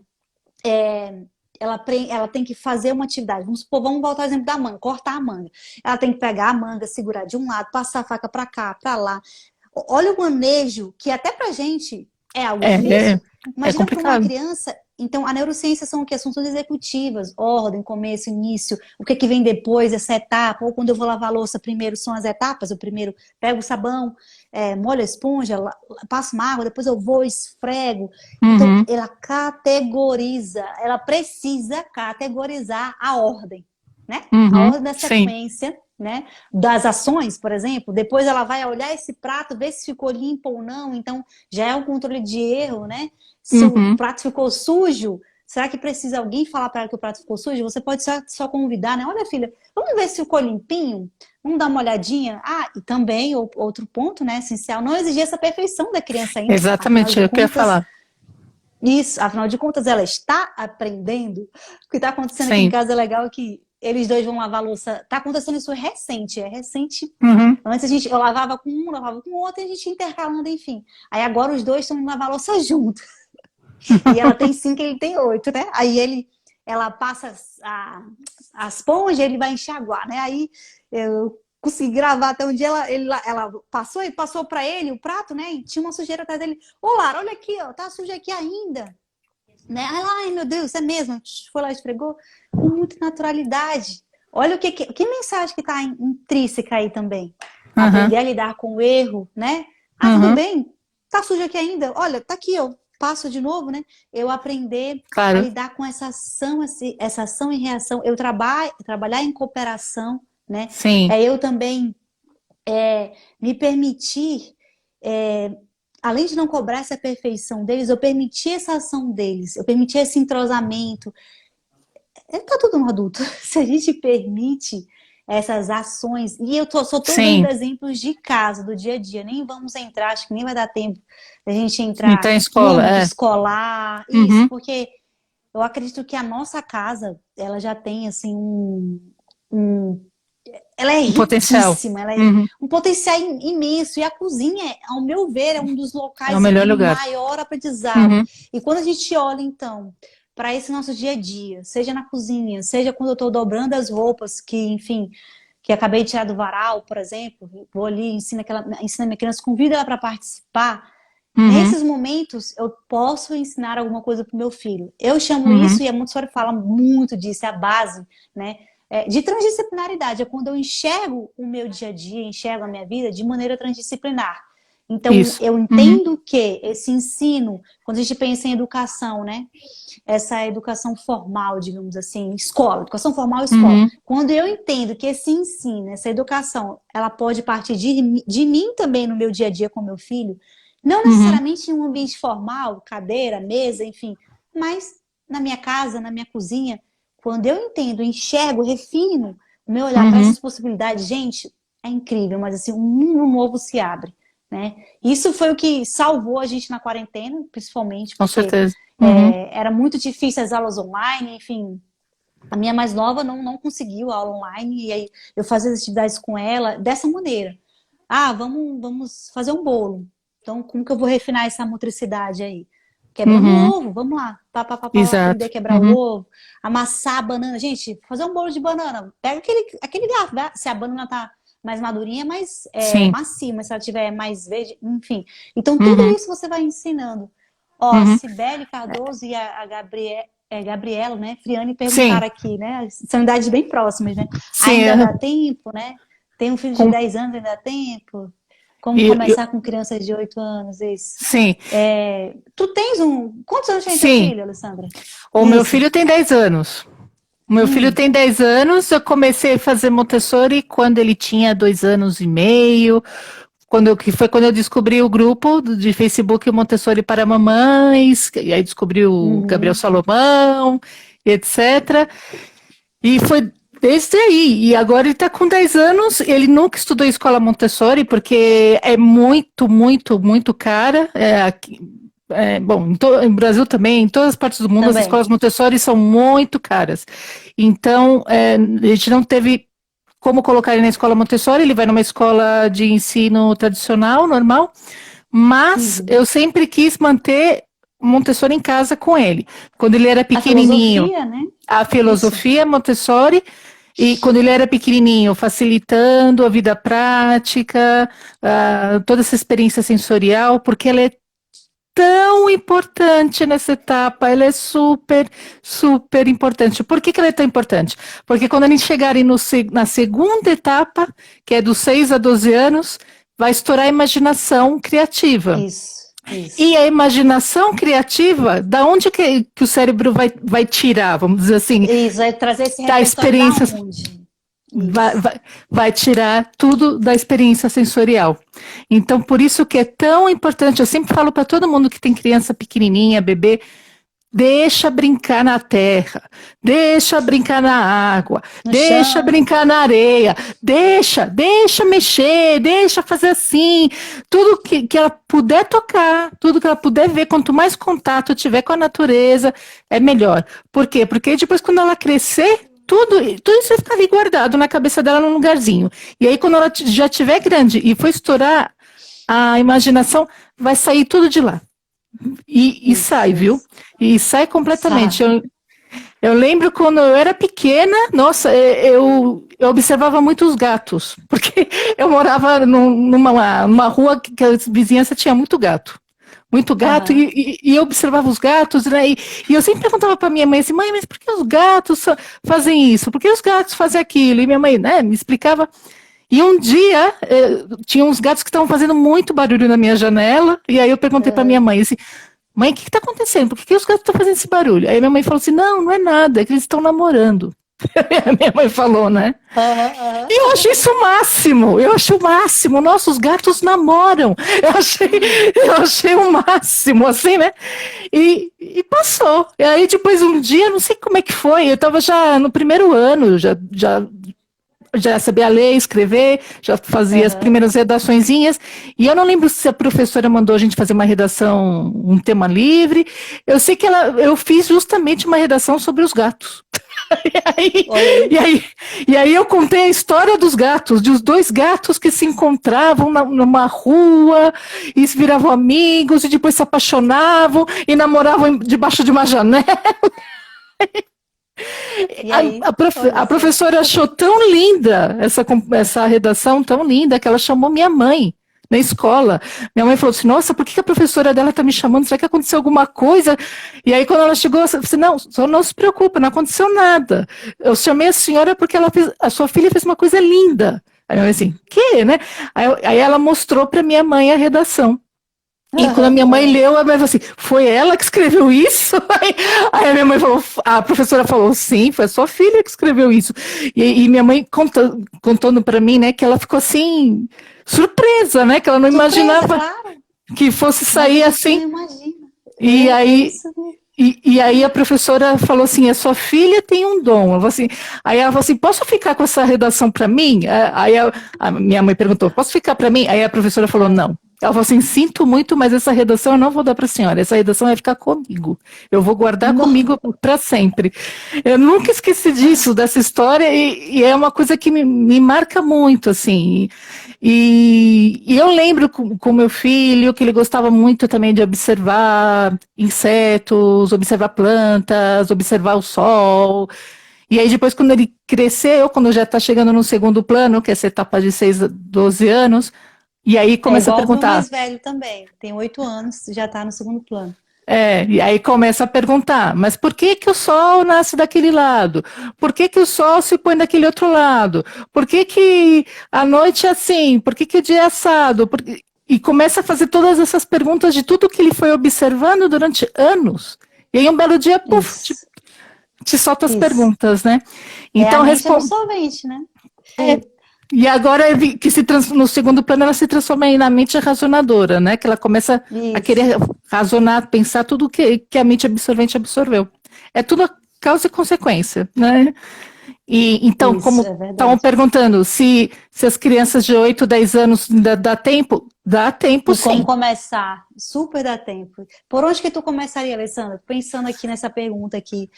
ela tem que fazer uma atividade. Vamos supor, vamos voltar ao exemplo da manga, cortar a manga. Ela tem que pegar a manga, segurar de um lado, passar a faca para cá, para lá. Olha o manejo, que até pra gente é algo É, difícil. é Imagina para uma complicado. criança. Então, a neurociência são o quê? São funções executivas, ordem, começo, início, o que vem depois, essa etapa, ou quando eu vou lavar a louça, primeiro são as etapas, eu primeiro pego o sabão, molho a esponja, passo uma água, depois eu vou, esfrego. Então, Uhum. ela categoriza, ela precisa categorizar a ordem, né? A Uhum. ordem da Sim. sequência né, das ações, por exemplo, depois ela vai olhar esse prato, ver se ficou limpo ou não, então já é um controle de erro, né? Se o Uhum. prato ficou sujo, será que precisa alguém falar para ela que o prato ficou sujo? Você pode só convidar, né? Olha, filha, vamos ver se ficou limpinho? Vamos dar uma olhadinha? Ah, e também, outro ponto, né, essencial, não exigir essa perfeição da criança ainda, afinal Exatamente, de é o que eu ia contas, falar. isso, afinal de contas, ela está aprendendo. O que está acontecendo aqui em Sim. casa é legal que eles dois vão lavar a louça. Está acontecendo isso recente, é recente. Uhum. Antes eu lavava com um, lavava com o outro, e a gente intercalando, enfim. Aí agora os dois estão indo lavar a louça junto. E ela tem 5, ele tem 8, né? Ela passa a esponja, ele vai enxaguar, né? Aí eu consegui gravar até um dia, ela passou e passou para ele o prato, né? E tinha uma sujeira atrás dele. Ô, Lara, olha aqui, ó, tá suja aqui ainda. Né? Ai, meu Deus, é mesmo? Foi lá e esfregou com muita naturalidade. Olha que mensagem que está intrínseca aí também. Uhum. Aprender a lidar com o erro, né? Ah, tudo Uhum. bem? Tá sujo aqui ainda? Olha, tá aqui, eu passo de novo, né? Eu aprender a Claro. lidar com essa ação e reação. Eu trabalhar em cooperação, né? Sim. Eu também me permitir, além de não cobrar essa perfeição deles, eu permitir essa ação deles, eu permitir esse entrosamento. Tá tudo um adulto. Se a gente permite essas ações, e só estou dando Sim. exemplos de casa, do dia a dia, nem vamos entrar, acho que nem vai dar tempo da gente entrar Então, em no escola, âmbito é. escolar, isso, Uhum. porque eu acredito que a nossa casa, ela já tem, assim, um ela é Um potencial. riquíssima, ela é Uhum. um potencial imenso. E a cozinha, ao meu ver, é um dos É o locais melhor de lugar. maior aprendizado. Uhum. E quando a gente olha, então, para esse nosso dia a dia, seja na cozinha, seja quando eu estou dobrando as roupas, que, enfim, que acabei de tirar do varal, por exemplo, vou ali, ensino minha criança, convido ela para participar. Uhum. Nesses momentos, eu posso ensinar alguma coisa para o meu filho. Eu chamo Uhum. isso, e a Montessori fala muito disso, é a base, né? De transdisciplinaridade, é quando eu enxergo o meu dia a dia, enxergo a minha vida de maneira transdisciplinar. Então, Isso. eu Uhum. entendo que esse ensino, quando a gente pensa em educação, né? Essa educação formal, digamos assim, escola, educação formal escola. Uhum. Quando eu entendo que esse ensino, essa educação, ela pode partir de mim também no meu dia a dia com meu filho, não Uhum. necessariamente em um ambiente formal, cadeira, mesa, enfim, mas na minha casa, na minha cozinha, quando eu entendo, enxergo, refino o meu olhar para Uhum. essas possibilidades, gente, é incrível, mas assim, um mundo novo se abre, né? Isso foi o que salvou a gente na quarentena, principalmente, Com porque certeza. Uhum. era muito difícil as aulas online, enfim. A minha mais nova não conseguiu aula online, e aí eu fazia as atividades com ela dessa maneira. Ah, vamos fazer um bolo. Então, como que eu vou refinar essa motricidade aí? Quebrando o Uhum. ovo, vamos lá. Aprender a Exato. quebrar o Uhum. ovo. Amassar a banana. Gente, fazer um bolo de banana. Pega aquele garfo, né? Se a banana tá mais madurinha, mais Sim. macia, mas se ela tiver mais verde, enfim. Então, tudo Uhum. isso você vai ensinando. Ó, a Uhum. Cibele Cardoso e a Gabriela, né? Friane Sim. perguntaram aqui, né? São idades bem próximas, né? Sim. Ainda dá Uhum. tempo, né? Tem um filho de Com... 10 anos, ainda dá tempo? Como e- começar com crianças de 8 anos, isso. sim. Tu tens Quantos anos tem teu Sim. filho, Alessandra? O meu Isso. filho tem 10 anos. O meu filho Hum, tem 10 anos. Eu comecei a fazer Montessori quando ele tinha 2 anos e meio. Que foi quando eu descobri o grupo de Facebook Montessori para mamães, e aí descobri o Gabriel uhum. Salomão, etc. E foi desde aí. E agora ele está com 10 anos. Ele nunca estudou em escola Montessori, porque é muito, muito, muito cara. Bom, em Brasil também, em todas as partes do mundo, as Também. escolas Montessori são muito caras. Então, a gente não teve como colocar ele na escola Montessori, ele vai numa escola de ensino tradicional, normal, mas Uhum. eu sempre quis manter Montessori em casa com ele. Quando ele era A pequenininho, filosofia, né? a Isso. filosofia Montessori, e quando ele era pequenininho, facilitando a vida prática, toda essa experiência sensorial, porque ela é tão importante nessa etapa, ela é super, super importante. Por que ela é tão importante? Porque quando a gente chegar na segunda etapa, que é dos 6 a 12 anos, vai estourar a imaginação criativa. Isso. E Isso. a imaginação criativa, da onde que o cérebro vai tirar, vamos dizer assim, Isso. Vai trazer esse da repertório da experiência. onde? vai, Isso. vai, vai tirar tudo da experiência sensorial. Então, por isso que é tão importante, eu sempre falo para todo mundo que tem criança pequenininha, bebê, deixa brincar na terra, deixa brincar na água, No deixa chão. brincar na areia, deixa mexer, deixa fazer assim, tudo que ela puder tocar, tudo que ela puder ver, quanto mais contato tiver com a natureza, é melhor. Por quê? Porque depois quando ela crescer, tudo isso vai ficar ali guardado na cabeça dela num lugarzinho. E aí quando ela já tiver grande e for estourar a imaginação, vai sair tudo de lá. E sai, viu? Isso. E sai completamente. Sabe. Eu lembro quando eu era pequena, nossa, eu observava muito os gatos, porque eu morava numa rua que a vizinhança tinha muito gato, Aham. e eu observava os gatos, né? E eu sempre perguntava para minha mãe assim, mãe, mas por que os gatos fazem isso? Por que os gatos fazem aquilo? E minha mãe, né, me explicava. E um dia, tinha uns gatos que estavam fazendo muito barulho na minha janela, e aí eu perguntei para minha Aham. mãe assim, mãe, o que está acontecendo? Por que os gatos estão fazendo esse barulho? Aí minha mãe falou assim, não, não é nada, é que eles estão namorando. A minha mãe falou, né? Aham. Aham. E eu achei isso o máximo, eu achei o máximo. Nossa, os gatos namoram. Eu achei o máximo, assim, né? E passou. E aí depois um dia, não sei como é que foi, eu estava já no primeiro ano, já sabia ler, escrever, já fazia as Aham. primeiras redaçõezinhas, e eu não lembro se a professora mandou a gente fazer uma redação, um tema livre, eu sei que eu fiz justamente uma redação sobre os gatos. E aí, Olha e aí. aí, e aí eu contei a história dos gatos, dos dois gatos que se encontravam numa rua, e se viravam amigos, e depois se apaixonavam, e namoravam debaixo de uma janela. E aí? A Olha só. professora achou tão linda essa redação, tão linda, que ela chamou minha mãe na escola. Minha mãe falou assim, nossa, por que a professora dela está me chamando? Será que aconteceu alguma coisa? E aí, quando ela chegou, eu falei, não, só não se preocupa, não aconteceu nada. Eu chamei a senhora porque a sua filha fez uma coisa linda. Aí eu falei assim, que, né? Aí ela mostrou para minha mãe a redação. E quando a Aham. minha mãe Aham. leu, a mãe falou assim, foi ela que escreveu isso? Aí a minha mãe falou, a professora falou, sim, foi a sua filha que escreveu isso. E minha mãe contando para mim, né, que ela ficou assim, surpresa, né, que ela não Surpresa, imaginava claro. que fosse Mas a sair gente não assim. imagina. E É aí, isso mesmo. e aí a professora falou assim, a sua filha tem um dom. Aí ela falou assim, posso ficar com essa redação para mim? Aí a minha mãe perguntou, posso ficar para mim? Aí a professora falou, Ah, não. Ela falou assim, sinto muito, mas essa redação eu não vou dar para a senhora. Essa redação vai ficar comigo. Eu vou guardar não. comigo para sempre. Eu nunca esqueci disso, dessa história, e é uma coisa que me marca muito, assim. E eu lembro com meu filho que ele gostava muito também de observar insetos, observar plantas, observar o sol. E aí depois, quando ele cresceu, quando já está chegando no segundo plano, que é essa etapa de 6 a 12 anos, e aí É começa a igual o meu perguntar, mais velho também. Tem 8 anos, já tá no segundo plano. e aí começa a perguntar, mas por que que o sol nasce daquele lado? Por que que o sol se põe daquele outro lado? Por que que a noite é assim? Por que que o dia é assado? E começa a fazer todas essas perguntas de tudo que ele foi observando durante anos. E aí um belo dia, puf, Isso, te solta as isso. perguntas, né? É a Então, mente absorvente, né? e agora no segundo plano ela se transforma aí na mente razonadora, né? Que ela começa a Isso, querer razonar, pensar tudo que a mente absorvente absorveu. É tudo causa e consequência, né? E então, isso, como é estavam verdade. perguntando se as crianças de 8, 10 anos ainda dá tempo E como sim. começar? Super dá tempo. Por onde que tu começaria, Alessandra? Pensando aqui nessa pergunta aqui,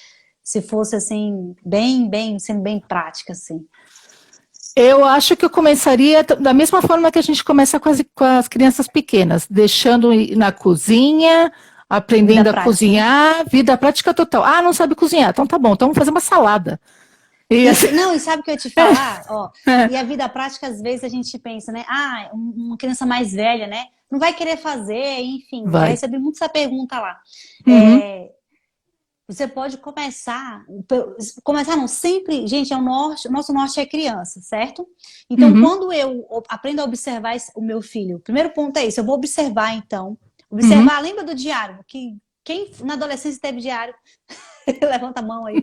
se fosse assim, sendo bem prática, assim. Eu acho que eu começaria da mesma forma que a gente começa com as crianças pequenas, deixando ir na cozinha, Vida aprendendo a prática, né? cozinhar, vida prática total. Ah, não sabe cozinhar? Então tá bom, então vamos fazer uma salada. E assim, Isso, não, e sabe o que eu ia te falar? Ó, e a vida prática, às vezes, a gente pensa, né? Ah, uma criança mais velha, né? Não vai querer fazer, enfim. Já vai. recebi muito essa pergunta lá. Uhum, É, você pode começar não, sempre, gente, é o nosso norte é criança, certo? Então, uhum, quando eu aprendo a observar o meu filho, o primeiro ponto é isso, eu vou observar, então. uhum. Observar, lembra do diário? Que quem na adolescência teve diário? Levanta a mão aí.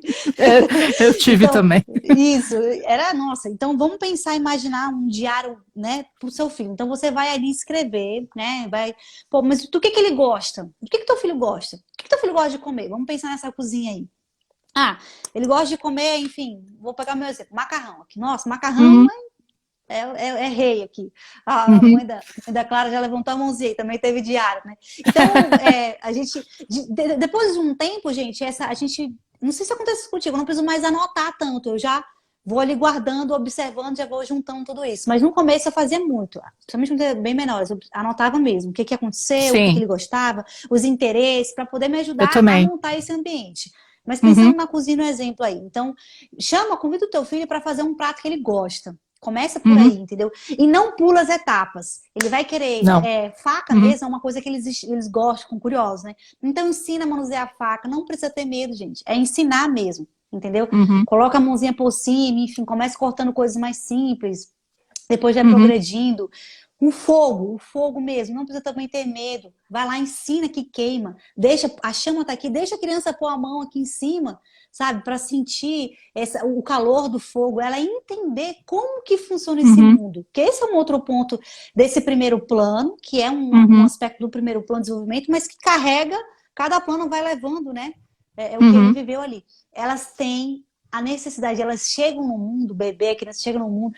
Eu tive Então, também. isso, era, nossa, então vamos pensar, imaginar um diário, né, pro seu filho. Então você vai ali escrever, né, vai, pô, mas do que ele gosta? Do que teu filho gosta? O que teu filho gosta de comer? Vamos pensar nessa cozinha aí. Ah, ele gosta de comer, enfim, vou pegar o meu exemplo, macarrão aqui. Nossa, macarrão Uhum, é rei aqui. A uhum, mãe da Clara já levantou a mãozinha, aí, também teve diário, né? Então, a gente, depois de um tempo, gente, a gente, não sei se acontece contigo, eu não preciso mais anotar tanto, eu já vou ali guardando, observando, já vou juntando tudo isso. Mas no começo eu fazia muito, principalmente quando era bem menores, eu anotava mesmo o que aconteceu, o que sim, ele gostava, os interesses, para poder me eu ajudar a também. montar esse ambiente. Mas Uhum, pensando na cozinha, no exemplo aí. Então, convida o teu filho para fazer um prato que ele gosta. Começa por aí, uhum, entendeu? E não pula as etapas. Ele vai querer não. faca Uhum, mesmo, é uma coisa que eles gostam, com curiosos, né? Então ensina a manusear a faca, não precisa ter medo, gente. É ensinar mesmo, entendeu? uhum, Coloca a mãozinha por cima, enfim, começa cortando coisas mais simples, depois vai uhum, progredindo. O fogo mesmo, não precisa também ter medo. Vai lá, ensina que queima. Deixa, a chama tá aqui, deixa a criança pôr a mão aqui em cima, sabe? Para sentir o calor do fogo, ela entender como que funciona esse uhum, mundo. Que esse é um outro ponto desse primeiro plano, que é um uhum, aspecto do primeiro plano de desenvolvimento, mas que carrega, cada plano vai levando, né? É o que ele uhum, viveu ali. Elas têm a necessidade, elas chegam no mundo, o bebê, a criança chega no mundo,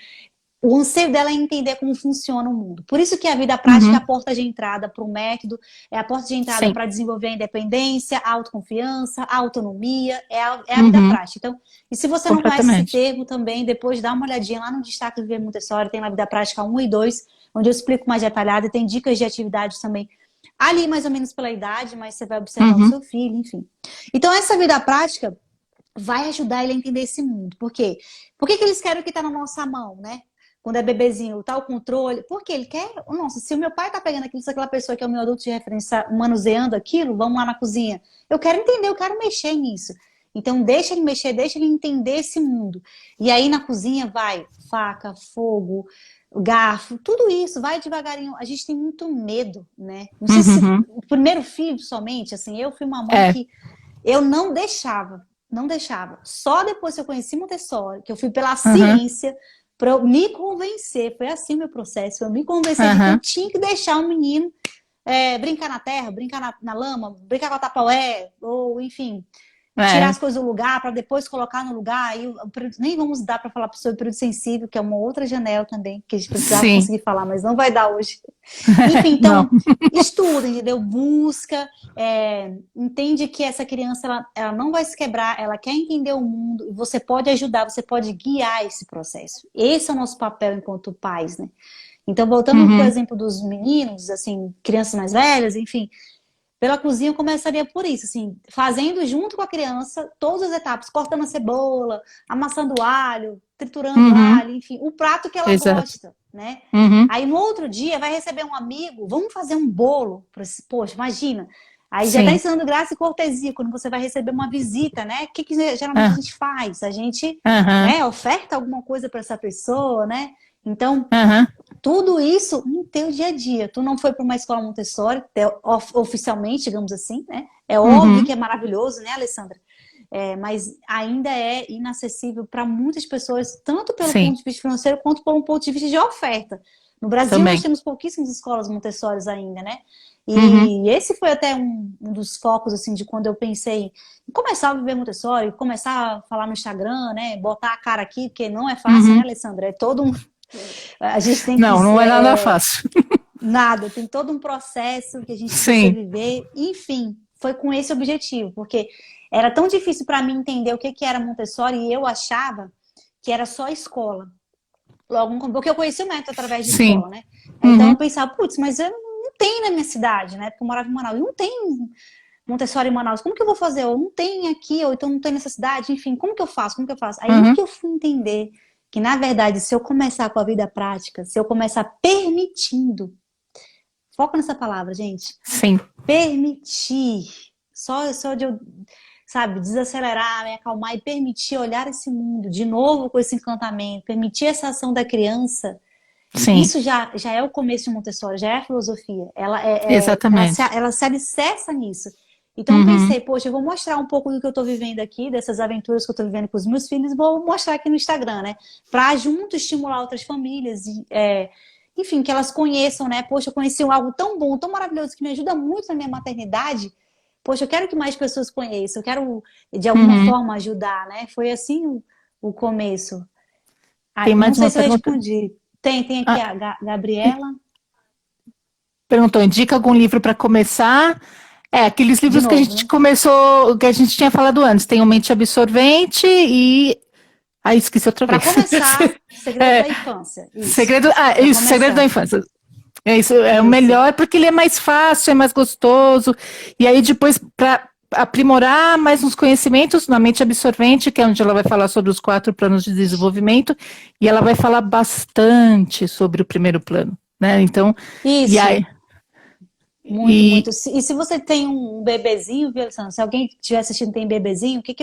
o anseio dela é entender como funciona o mundo. Por isso que a vida prática é uhum, a porta de entrada para o método, é a porta de entrada sim, para desenvolver a independência, a autoconfiança, a autonomia, é a vida uhum, prática. Então, e se você não conhece esse completamente. termo também, depois dá uma olhadinha lá no Destaque do Viver Montessori, tem lá Vida Prática 1 e 2, onde eu explico mais detalhado, e tem dicas de atividades também, ali mais ou menos pela idade, mas você vai observar o Uhum, seu filho, enfim. Então, essa vida prática vai ajudar ele a entender esse mundo. Por quê? Por que eles querem o que está na nossa mão, né? Quando é bebezinho, tá o controle. Porque ele quer. Nossa, se o meu pai tá pegando aquilo, se aquela pessoa que é o meu adulto de referência manuseando aquilo, vamos lá na cozinha. Eu quero entender, eu quero mexer nisso. Então, deixa ele mexer, deixa ele entender esse mundo. E aí na cozinha vai faca, fogo, garfo, tudo isso, vai devagarinho. A gente tem muito medo, né? Não sei se uhum, o primeiro filho somente, assim, eu fui uma mãe é, que eu não deixava, não deixava. Só depois que eu conheci Montessori, que eu fui pela uhum, ciência, para eu me convencer, foi assim o meu processo, eu me convencer de que eu uhum, tinha que deixar o menino brincar na terra, brincar na lama, brincar com a tapaué, ou enfim, tirar é, as coisas do lugar para depois colocar no lugar. E nem vamos dar para falar sobre o período sensível, que é uma outra janela também, que a gente precisava sim, conseguir falar, mas não vai dar hoje. Enfim, não, então, estuda, entendeu? Busca, entende que essa criança ela não vai se quebrar, ela quer entender o mundo, e você pode ajudar, você pode guiar esse processo. Esse é o nosso papel enquanto pais, né? Então, voltando para o uhum, exemplo dos meninos, assim, crianças mais velhas, enfim, pela cozinha eu começaria por isso, assim, fazendo junto com a criança todas as etapas, cortando a cebola, amassando o alho, triturando o uhum, alho, enfim, o prato que ela exato. gosta, né? Uhum, Aí no outro dia vai receber um amigo, vamos fazer um bolo, poxa, imagina. Aí já está sim, ensinando graça e cortesia quando você vai receber uma visita, né? O que geralmente a ah, gente faz? A gente, aham, né, oferta alguma coisa para essa pessoa, né? Então, aham, tudo isso no teu dia a dia. Tu não foi para uma escola Montessori, oficialmente, digamos assim, né? É óbvio uhum, que é maravilhoso, né, Alessandra? Mas ainda é inacessível para muitas pessoas, tanto pelo sim, ponto de vista financeiro quanto pelo ponto de vista de oferta. No Brasil, nós também. temos pouquíssimas escolas Montessori ainda, né? Uhum, E esse foi até um dos focos, assim, de quando eu pensei em começar a viver Montessori, começar a falar no Instagram, né? Botar a cara aqui, porque não é fácil, né, uhum. Alessandra? É todo um. A gente tem que. Não, não é nada fácil. Nada, tem todo um processo que a gente precisa Sim, viver. Enfim, foi com esse objetivo, porque era tão difícil para mim entender o que era Montessori e eu achava que era só escola. Logo, porque eu conheci o método através de sim, escola, né? Então eu uhum, pensava, putz, mas eu não tem na minha cidade, né? Porque eu morava em Manaus, não tem Montessori em Manaus, como que eu vou fazer? Ou não tem aqui, ou então não tem nessa cidade, enfim, como que eu faço? Como que eu faço? Aí uhum, que eu fui entender que, na verdade, se eu começar com a vida prática, se eu começar permitindo, foca nessa palavra, gente. sim, Permitir. Só de eu, sabe, desacelerar, me acalmar e permitir olhar esse mundo de novo com esse encantamento, permitir essa ação da criança. sim, Isso já é o começo de Montessori, já é a filosofia. Ela exatamente. ela se alicerça nisso. Então eu Uhum, pensei, poxa, eu vou mostrar um pouco do que eu estou vivendo aqui, dessas aventuras que eu estou vivendo com os meus filhos, e vou mostrar aqui no Instagram, né? Para junto estimular outras famílias, enfim, que elas conheçam, né? Poxa, eu conheci algo tão bom, tão maravilhoso, que me ajuda muito na minha maternidade. Poxa, eu quero que mais pessoas conheçam, eu quero de alguma uhum. forma ajudar, né? Foi assim o começo. Tem Ah, não mais sei uma se eu pergunta. respondi. Tem aqui Ah, a Gabriela, perguntou, indica algum livro para começar? É, aqueles de livros que a novo, gente né? começou, que a gente tinha falado antes. Tem o Mente Absorvente e... Aí esqueci outra Para vez. começar, Segredos É, da Infância. Isso. segredo, Para isso, Segredo da começar. Infância. É isso, é o Isso. melhor porque ele é mais fácil, é mais gostoso. E aí depois, para aprimorar mais uns conhecimentos na mente absorvente, que é onde ela vai falar sobre os 4 planos de desenvolvimento, e ela vai falar bastante sobre o primeiro plano, né? Então, e Isso. aí, Muito, e muito. E se você tem um bebezinho, viu, Alessandra? Se alguém estiver assistindo e tem bebezinho, o que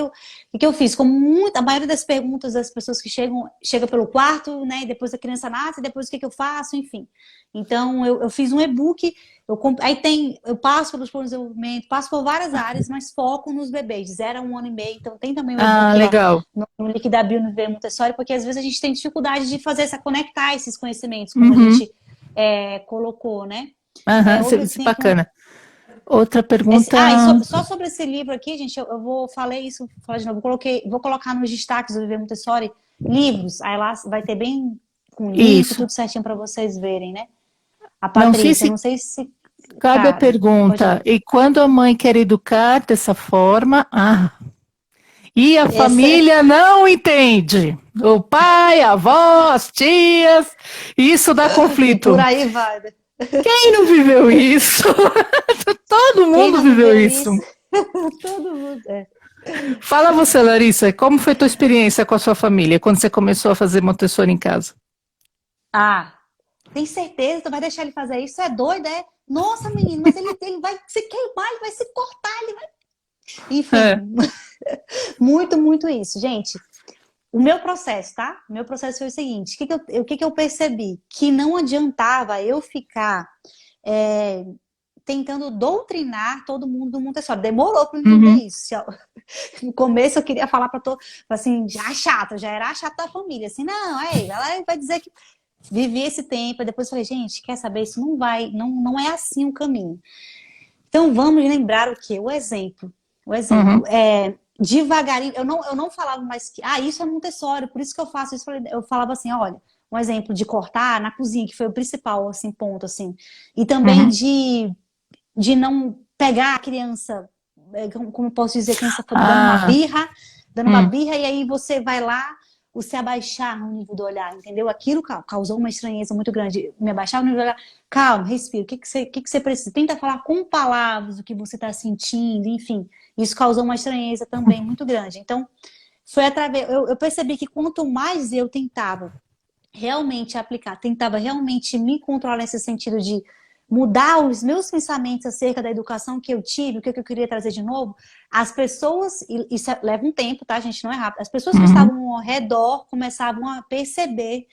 eu fiz? Como a maioria das perguntas das pessoas que chega pelo quarto, né? E depois a criança nasce, depois o que eu faço, enfim. Então, eu fiz um e-book, aí eu passo pelos planos de desenvolvimento, passo por várias áreas, mas foco nos bebês, de 0 a 1 ano e meio. Então, tem também um e-book lá legal. no link da Bio no Viver Montessori, porque às vezes a gente tem dificuldade de fazer conectar esses conhecimentos, como a Uhum, gente colocou, né? Outro isso é tem bacana. Outra pergunta. só sobre esse livro aqui, gente, eu vou falei isso, falar de novo, vou colocar nos destaques do Viver Montessori livros, aí lá vai ter bem com link, Isso. tudo certinho para vocês verem, né? A Não sei Patrícia, se não sei se cabe a cabe. Pode pergunta. ir. E quando a mãe quer educar dessa forma, e a Essa, família não entende. O pai, a avó, as tias, isso dá e por conflito. aí vai, né? Quem não viveu isso? Todo Quem mundo não viveu viveu isso. isso? Todo mundo. Fala você, Larissa, como foi tua experiência com a sua família quando você começou a fazer Montessori em casa? Ah, tem certeza? Tu vai deixar ele fazer isso? É doido, é? Nossa, menino, mas ele vai se queimar, ele vai se cortar, ele vai. É. Enfim, muito, muito isso. Gente, o meu processo, tá? O meu processo foi o seguinte: o que que eu percebi? Que não adiantava eu ficar é, tentando doutrinar todo mundo do Montessori. Demorou para entender Uhum. isso. No começo eu queria falar para todo, assim, já chata, já era a chata da família. Assim, não, ela vai dizer que vivi esse tempo. Depois eu falei, gente, quer saber? Isso não vai, não é assim o caminho. Então vamos lembrar o quê? O exemplo. O exemplo. Uhum. Devagarinho, eu não falava mais que, isso é Montessori, por isso que eu faço isso. Eu falava assim, olha, um exemplo de cortar na cozinha, que foi o principal, assim, ponto, assim. E também Uhum. de não pegar a criança, como eu posso dizer, a criança Ah, dando uma hum. birra, e aí você vai lá, você abaixar no nível do olhar, entendeu? Aquilo causou uma estranheza muito grande. Me abaixar no nível do olhar, calma, respira, o que que você precisa? Tenta falar com palavras o que você está sentindo, enfim. Isso causou uma estranheza também muito grande. Então, foi através. Eu percebi que quanto mais eu tentava realmente aplicar, tentava realmente me controlar nesse sentido de mudar os meus pensamentos acerca da educação que eu tive, o que eu queria trazer de novo, as pessoas, e isso leva um tempo, tá, gente? Não é rápido. As pessoas que Uhum. estavam ao redor começavam a perceber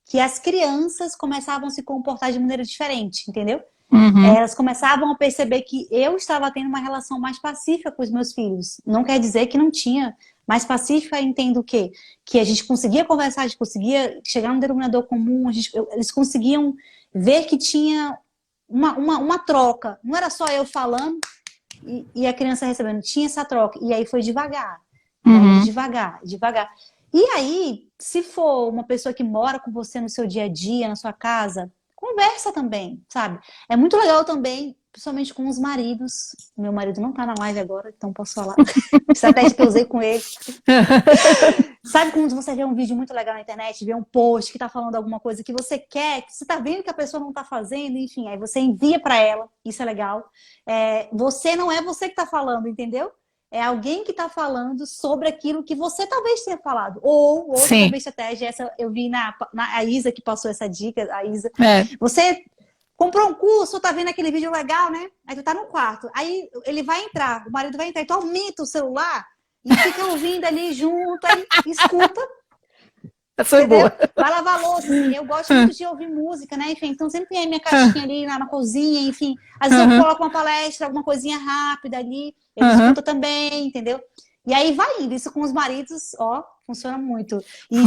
que as crianças começavam a se comportar de maneira diferente, entendeu? Uhum. Elas começavam a perceber que eu estava tendo uma relação mais pacífica com os meus filhos. Não quer dizer que não tinha. Mais pacífica, eu entendo o quê? Que a gente conseguia conversar, a gente conseguia chegar num denominador comum, eles conseguiam ver que tinha uma troca. Não era só eu falando e a criança recebendo, tinha essa troca. E aí foi devagar, né? De Uhum. devagar, devagar. E aí, se for uma pessoa que mora com você no seu dia a dia, na sua casa, conversa também, sabe? É muito legal também, principalmente com os maridos. Meu marido não tá na live agora, então posso falar. Estratégia que eu usei com ele. Sabe quando você vê um vídeo muito legal na internet, vê um post que tá falando alguma coisa que você quer, que você tá vendo que a pessoa não tá fazendo, enfim, aí você envia para ela, isso é legal. Você não é você que tá falando, entendeu? É alguém que tá falando sobre aquilo que você talvez tenha falado. Ou outra Sim. também estratégia, essa eu vi a Isa que passou essa dica, a Isa. É. Você comprou um curso, tá vendo aquele vídeo legal, né? Aí tu tá no quarto. Aí ele vai entrar, o marido vai entrar, então aumenta o celular e fica ouvindo ali junto, aí escuta, Essa foi entendeu? boa. vai lavar a louça, assim, eu gosto muito de ouvir música, né? Enfim, então sempre tem a minha caixinha ali na cozinha, enfim. Às vezes eu coloco uma palestra, alguma coisinha rápida ali, eu escuto também, entendeu? E aí vai indo, isso com os maridos, ó, funciona muito. E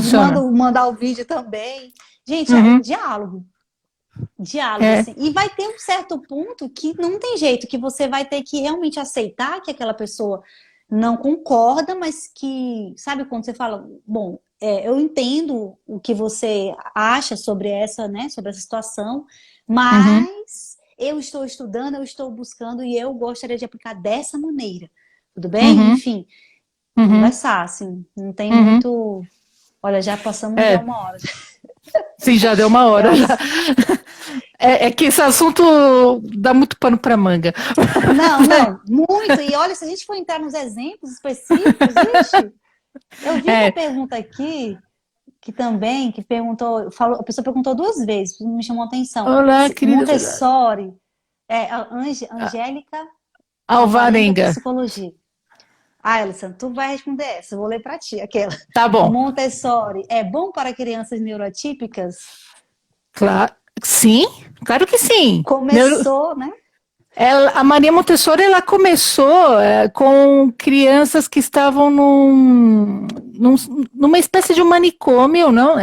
mandar o vídeo também. Gente, é diálogo. Diálogo, assim. E vai ter um certo ponto que não tem jeito, que você vai ter que realmente aceitar que aquela pessoa não concorda, mas que, sabe quando você fala, bom, eu entendo o que você acha sobre essa, né, sobre essa situação, mas eu estou estudando, eu estou buscando e eu gostaria de aplicar dessa maneira. Tudo bem? Enfim, conversar, assim, não tem muito... Olha, já passamos já 1 hora. Sim, já deu 1 hora. Já. É que esse assunto dá muito pano para manga. Não, muito. E olha, se a gente for entrar nos exemplos específicos, ixi, eu vi uma pergunta aqui que perguntou, a pessoa perguntou 2 vezes, me chamou a atenção. Olá, querida. Montessori, Angélica Alvarenga. Psicologia. Alisson, tu vai responder essa, eu vou ler para ti, aquela. Tá bom. Montessori é bom para crianças neurotípicas? Claro, sim, claro que sim. Começou, né? A Maria Montessori, ela começou com crianças que estavam numa espécie de um manicômio, não?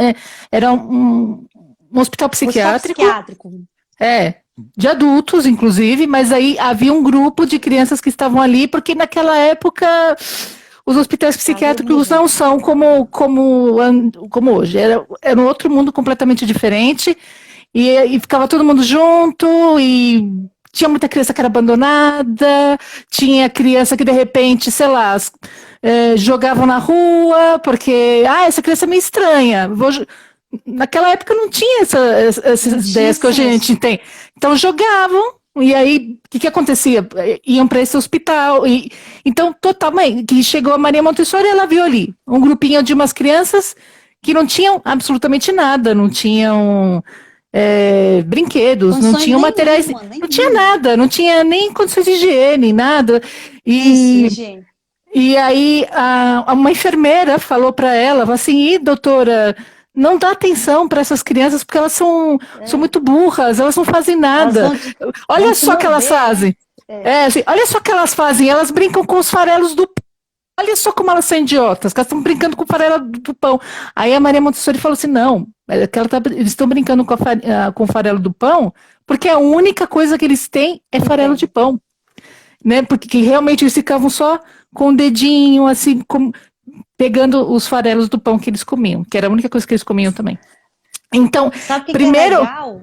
Era um hospital psiquiátrico. De adultos, inclusive, mas aí havia um grupo de crianças que estavam ali, porque naquela época os hospitais psiquiátricos não são como hoje. Era um outro mundo completamente diferente, e ficava todo mundo junto, e tinha muita criança que era abandonada, tinha criança que de repente, sei lá, jogavam na rua, porque, essa criança é meio estranha, naquela época não tinha essas ideias que hoje a gente tem. Então jogavam, e aí o que acontecia? Iam para esse hospital. Então, totalmente, que chegou a Maria Montessori, ela viu ali um grupinho de umas crianças que não tinham absolutamente nada, não tinham brinquedos, não tinham materiais, não tinha nada, não tinha nem condições de higiene, nada. E aí uma enfermeira falou para ela, assim, doutora, não dá atenção para essas crianças porque elas são muito burras, elas não fazem nada. Olha só o que elas fazem. Assim, olha só o que elas fazem, elas brincam com os farelos do pão. Olha só como elas são idiotas, que elas estão brincando com o farelo do pão. Aí a Maria Montessori falou assim, não, eles estão brincando com o farelo do pão porque a única coisa que eles têm é farelo de pão. Né? Porque realmente eles ficavam só com o dedinho, assim, pegando os farelos do pão que eles comiam, que era a única coisa que eles comiam também. Então, sabe primeiro... que é legal?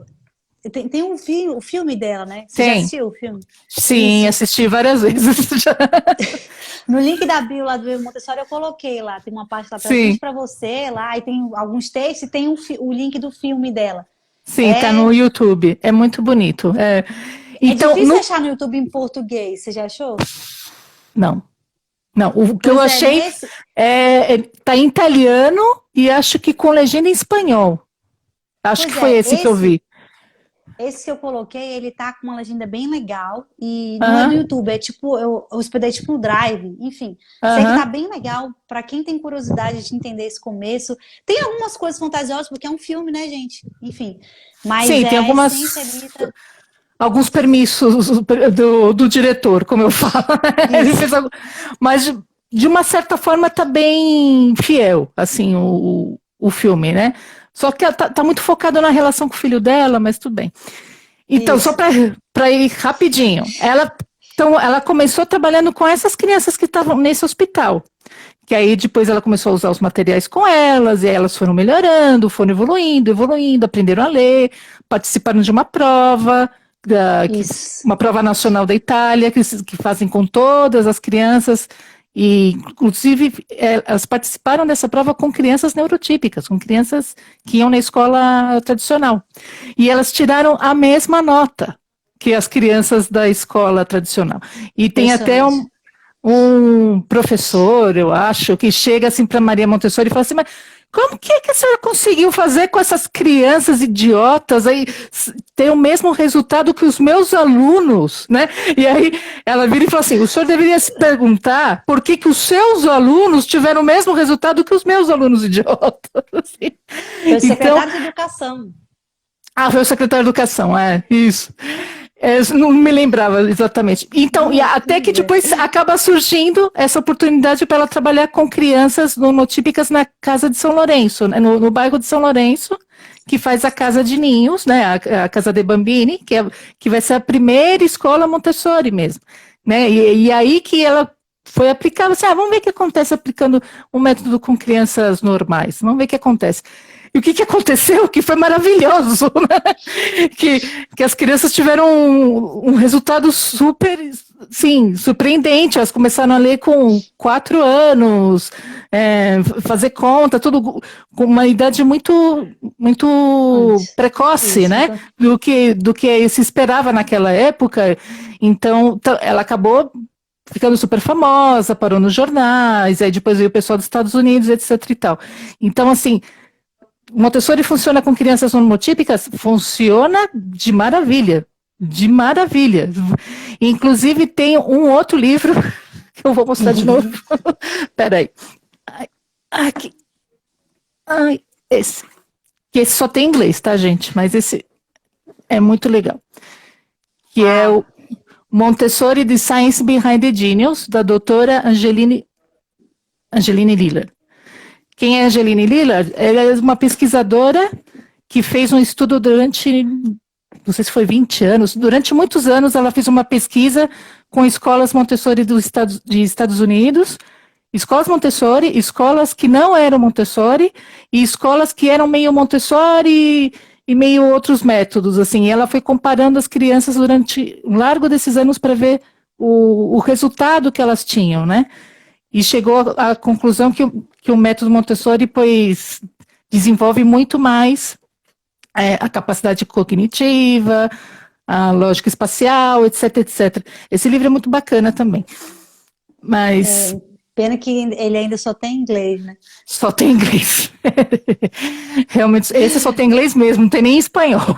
Tem o filme dela, né? Você já assistiu o filme? Sim, assisti várias vezes. No link da bio lá do Montessori eu coloquei lá, tem uma parte lá para você lá, e tem alguns textos e tem o link do filme dela. Sim, tá no YouTube, é muito bonito. Então, difícil achar no YouTube em português, você já achou? Não, o que eu achei tá em italiano e acho que com legenda em espanhol. Acho que foi esse que eu vi. Esse que eu coloquei, ele tá com uma legenda bem legal e não é no YouTube, é tipo, eu hospedei tipo no Drive, enfim. Sei que tá bem legal pra quem tem curiosidade de entender esse começo. Tem algumas coisas fantasiosas, porque é um filme, né, gente? Enfim, mas sim, tem alguns permissos do diretor, como eu falo. Ele fez mas de uma certa forma tá bem fiel, assim, o filme, né? Só que tá muito focado na relação com o filho dela, mas tudo bem. Então, só para ir rapidinho, ela começou trabalhando com essas crianças que estavam nesse hospital. Que aí depois ela começou a usar os materiais com elas, e aí elas foram melhorando, foram evoluindo, aprenderam a ler, participaram de uma prova, uma prova nacional da Itália, que fazem com todas as crianças. E, inclusive, elas participaram dessa prova com crianças neurotípicas, com crianças que iam na escola tradicional. E elas tiraram a mesma nota que as crianças da escola tradicional. E tem até um professor, eu acho, que chega assim para Maria Montessori e fala assim, mas como que a senhora conseguiu fazer com essas crianças idiotas aí ter o mesmo resultado que os meus alunos, né? E aí ela vira e fala assim, o senhor deveria se perguntar por que os seus alunos tiveram o mesmo resultado que os meus alunos idiotas. Assim. Foi Então, secretário de Educação. foi o secretário de Educação, isso. Não me lembrava exatamente. Então, e até que depois acaba surgindo essa oportunidade para ela trabalhar com crianças monotípicas na Casa de São Lourenço, né, no bairro de São Lourenço, que faz a Casa de Ninhos, né, a Casa de Bambini, que vai ser a primeira escola Montessori mesmo. Né, e aí que ela foi aplicar, assim, vamos ver o que acontece aplicando um método com crianças normais, vamos ver o que acontece. E o que aconteceu? Que foi maravilhoso, né? Que as crianças tiveram um resultado super, sim, surpreendente. Elas começaram a ler com 4 anos, fazer conta, tudo com uma idade muito precoce, né? Do que se esperava naquela época. Então, ela acabou ficando super famosa, parou nos jornais, aí depois veio o pessoal dos Estados Unidos, etc e tal. Então, assim, Montessori funciona com crianças monotípicas? Funciona de maravilha. De maravilha. Inclusive, tem um outro livro que eu vou mostrar de novo. Peraí. Aqui. Esse. Que esse só tem em inglês, tá, gente? Mas esse é muito legal. Que é o Montessori The Science Behind the Genius, da doutora Angeline Liller. Quem é Angeline Lillard? Ela é uma pesquisadora que fez um estudo durante, não sei se foi 20 anos, durante muitos anos ela fez uma pesquisa com escolas Montessori dos Estados Unidos, escolas Montessori, escolas que não eram Montessori e escolas que eram meio Montessori e meio outros métodos, assim. E ela foi comparando as crianças durante um largo desses anos para ver o resultado que elas tinham, né? E chegou à conclusão que o método Montessori, pois, desenvolve muito mais a capacidade cognitiva, a lógica espacial, etc, etc. Esse livro é muito bacana também. Mas... pena que ele ainda só tem inglês, né? Só tem inglês. Realmente, esse só tem inglês mesmo, não tem nem espanhol.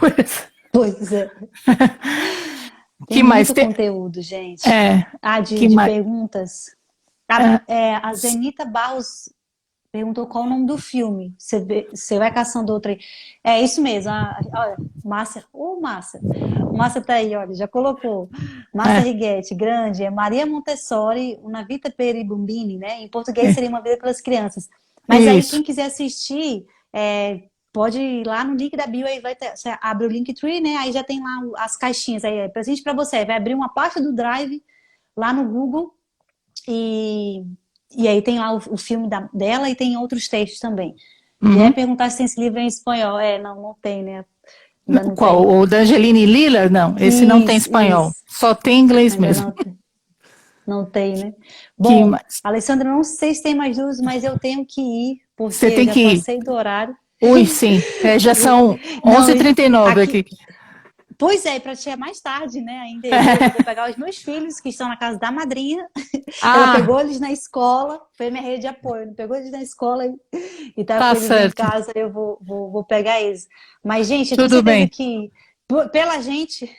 Pois é. Tem que mais? Muito conteúdo, gente. De perguntas. A Zenita Barros perguntou qual o nome do filme. Você vai caçando outra aí. É isso mesmo. Olha, Márcia. Márcia. Márcia tá aí, olha, já colocou. Márcia Righetti, grande. É Maria Montessori, Una Vita per i Bambini, né? Em português seria Uma Vida pelas Crianças. Mas aí, quem quiser assistir, pode ir lá no link da bio, aí você abre o Linktree, né? Aí já tem lá as caixinhas. Aí é presente para você. Vai abrir uma parte do Drive lá no Google. E aí tem lá o filme dela e tem outros textos também. E aí perguntar se tem esse livro em espanhol. Não tem, né? Qual? Tem. O da Angeline Liller? Não, esse não tem espanhol. Só tem inglês mesmo. Não tem, né? Bom, Alessandra, não sei se tem mais dúvidas, mas eu tenho que ir, porque você tem que ir. Passei do horário. Ui, sim. Já são 11h39 aqui. Pois é, para ti é mais tarde, né? Ainda eu vou pegar os meus filhos que estão na casa da madrinha. Ela pegou eles na escola, foi minha rede de apoio. Pegou eles na escola e tá com eles em casa. Eu vou pegar eles. Mas, gente, eu tenho certeza que pela gente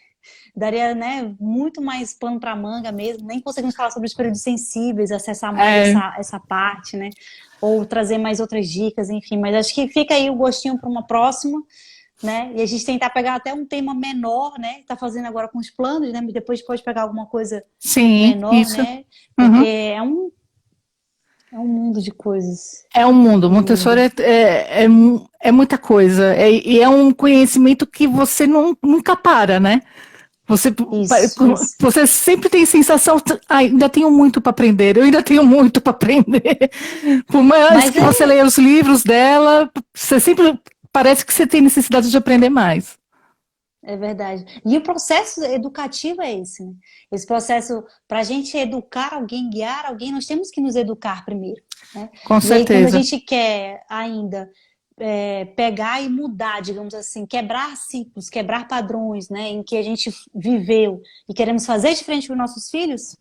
daria, né, muito mais pano para manga mesmo. Nem conseguimos falar sobre os períodos sensíveis, acessar mais essa parte, né? Ou trazer mais outras dicas, enfim. Mas acho que fica aí o gostinho para uma próxima. Né? E a gente tentar pegar até um tema menor, né? Tá fazendo agora com os planos, né? Depois pode pegar alguma coisa menor, isso. Né? Porque é um mundo de coisas. É um mundo. Montessori é muita coisa. E é um conhecimento que você nunca para, né? Você sempre tem a sensação, ainda tenho muito para aprender, eu ainda tenho muito para aprender. Por mais que você leia os livros dela, você sempre parece que você tem necessidade de aprender mais. É verdade. E o processo educativo é esse, né? Esse processo, para a gente educar alguém, guiar alguém, nós temos que nos educar primeiro. Né? Com certeza. E aí, quando a gente quer ainda pegar e mudar, digamos assim, quebrar ciclos, quebrar padrões, né, em que a gente viveu e queremos fazer diferente para os nossos filhos,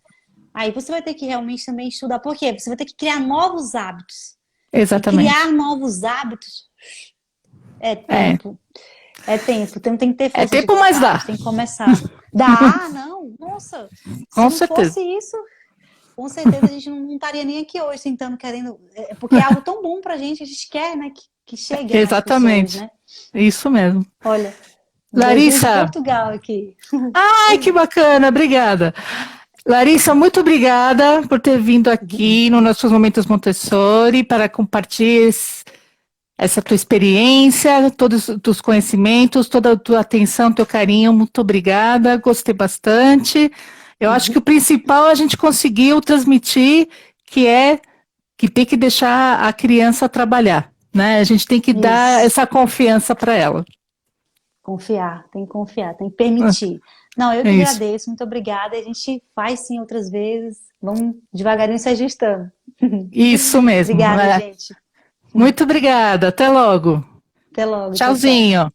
aí você vai ter que realmente também estudar. Por quê? Você vai ter que criar novos hábitos. E Exatamente. criar novos hábitos é É, tempo. É tempo. Tem que ter é força de tempo, mas vontade, dá. tem que começar. Dá, não, nossa. Se Com não certeza. fosse isso, com certeza a gente não estaria nem aqui hoje tentando, querendo. Porque é algo tão bom pra gente, a gente quer, né, que chegue a mais pessoas, Exatamente. né? Isso mesmo. Olha, um beijinho de Larissa, Portugal aqui. ai, que bacana, obrigada. Larissa, muito obrigada por ter vindo aqui no nossos Momentos Montessori para compartilhar essa tua experiência, todos os teus conhecimentos, toda a tua atenção, teu carinho. Muito obrigada, gostei bastante. Eu acho que o principal a gente conseguiu transmitir, que é que tem que deixar a criança trabalhar, né? A gente tem que dar Isso. essa confiança para ela. Confiar, tem que permitir. Não, eu É que isso. agradeço, muito obrigada. A gente faz sim outras vezes. Vamos devagarinho se ajustando. Isso mesmo. Obrigada, É. gente. Muito obrigada. Até logo. Até logo. Tchau, tchau. Tchauzinho.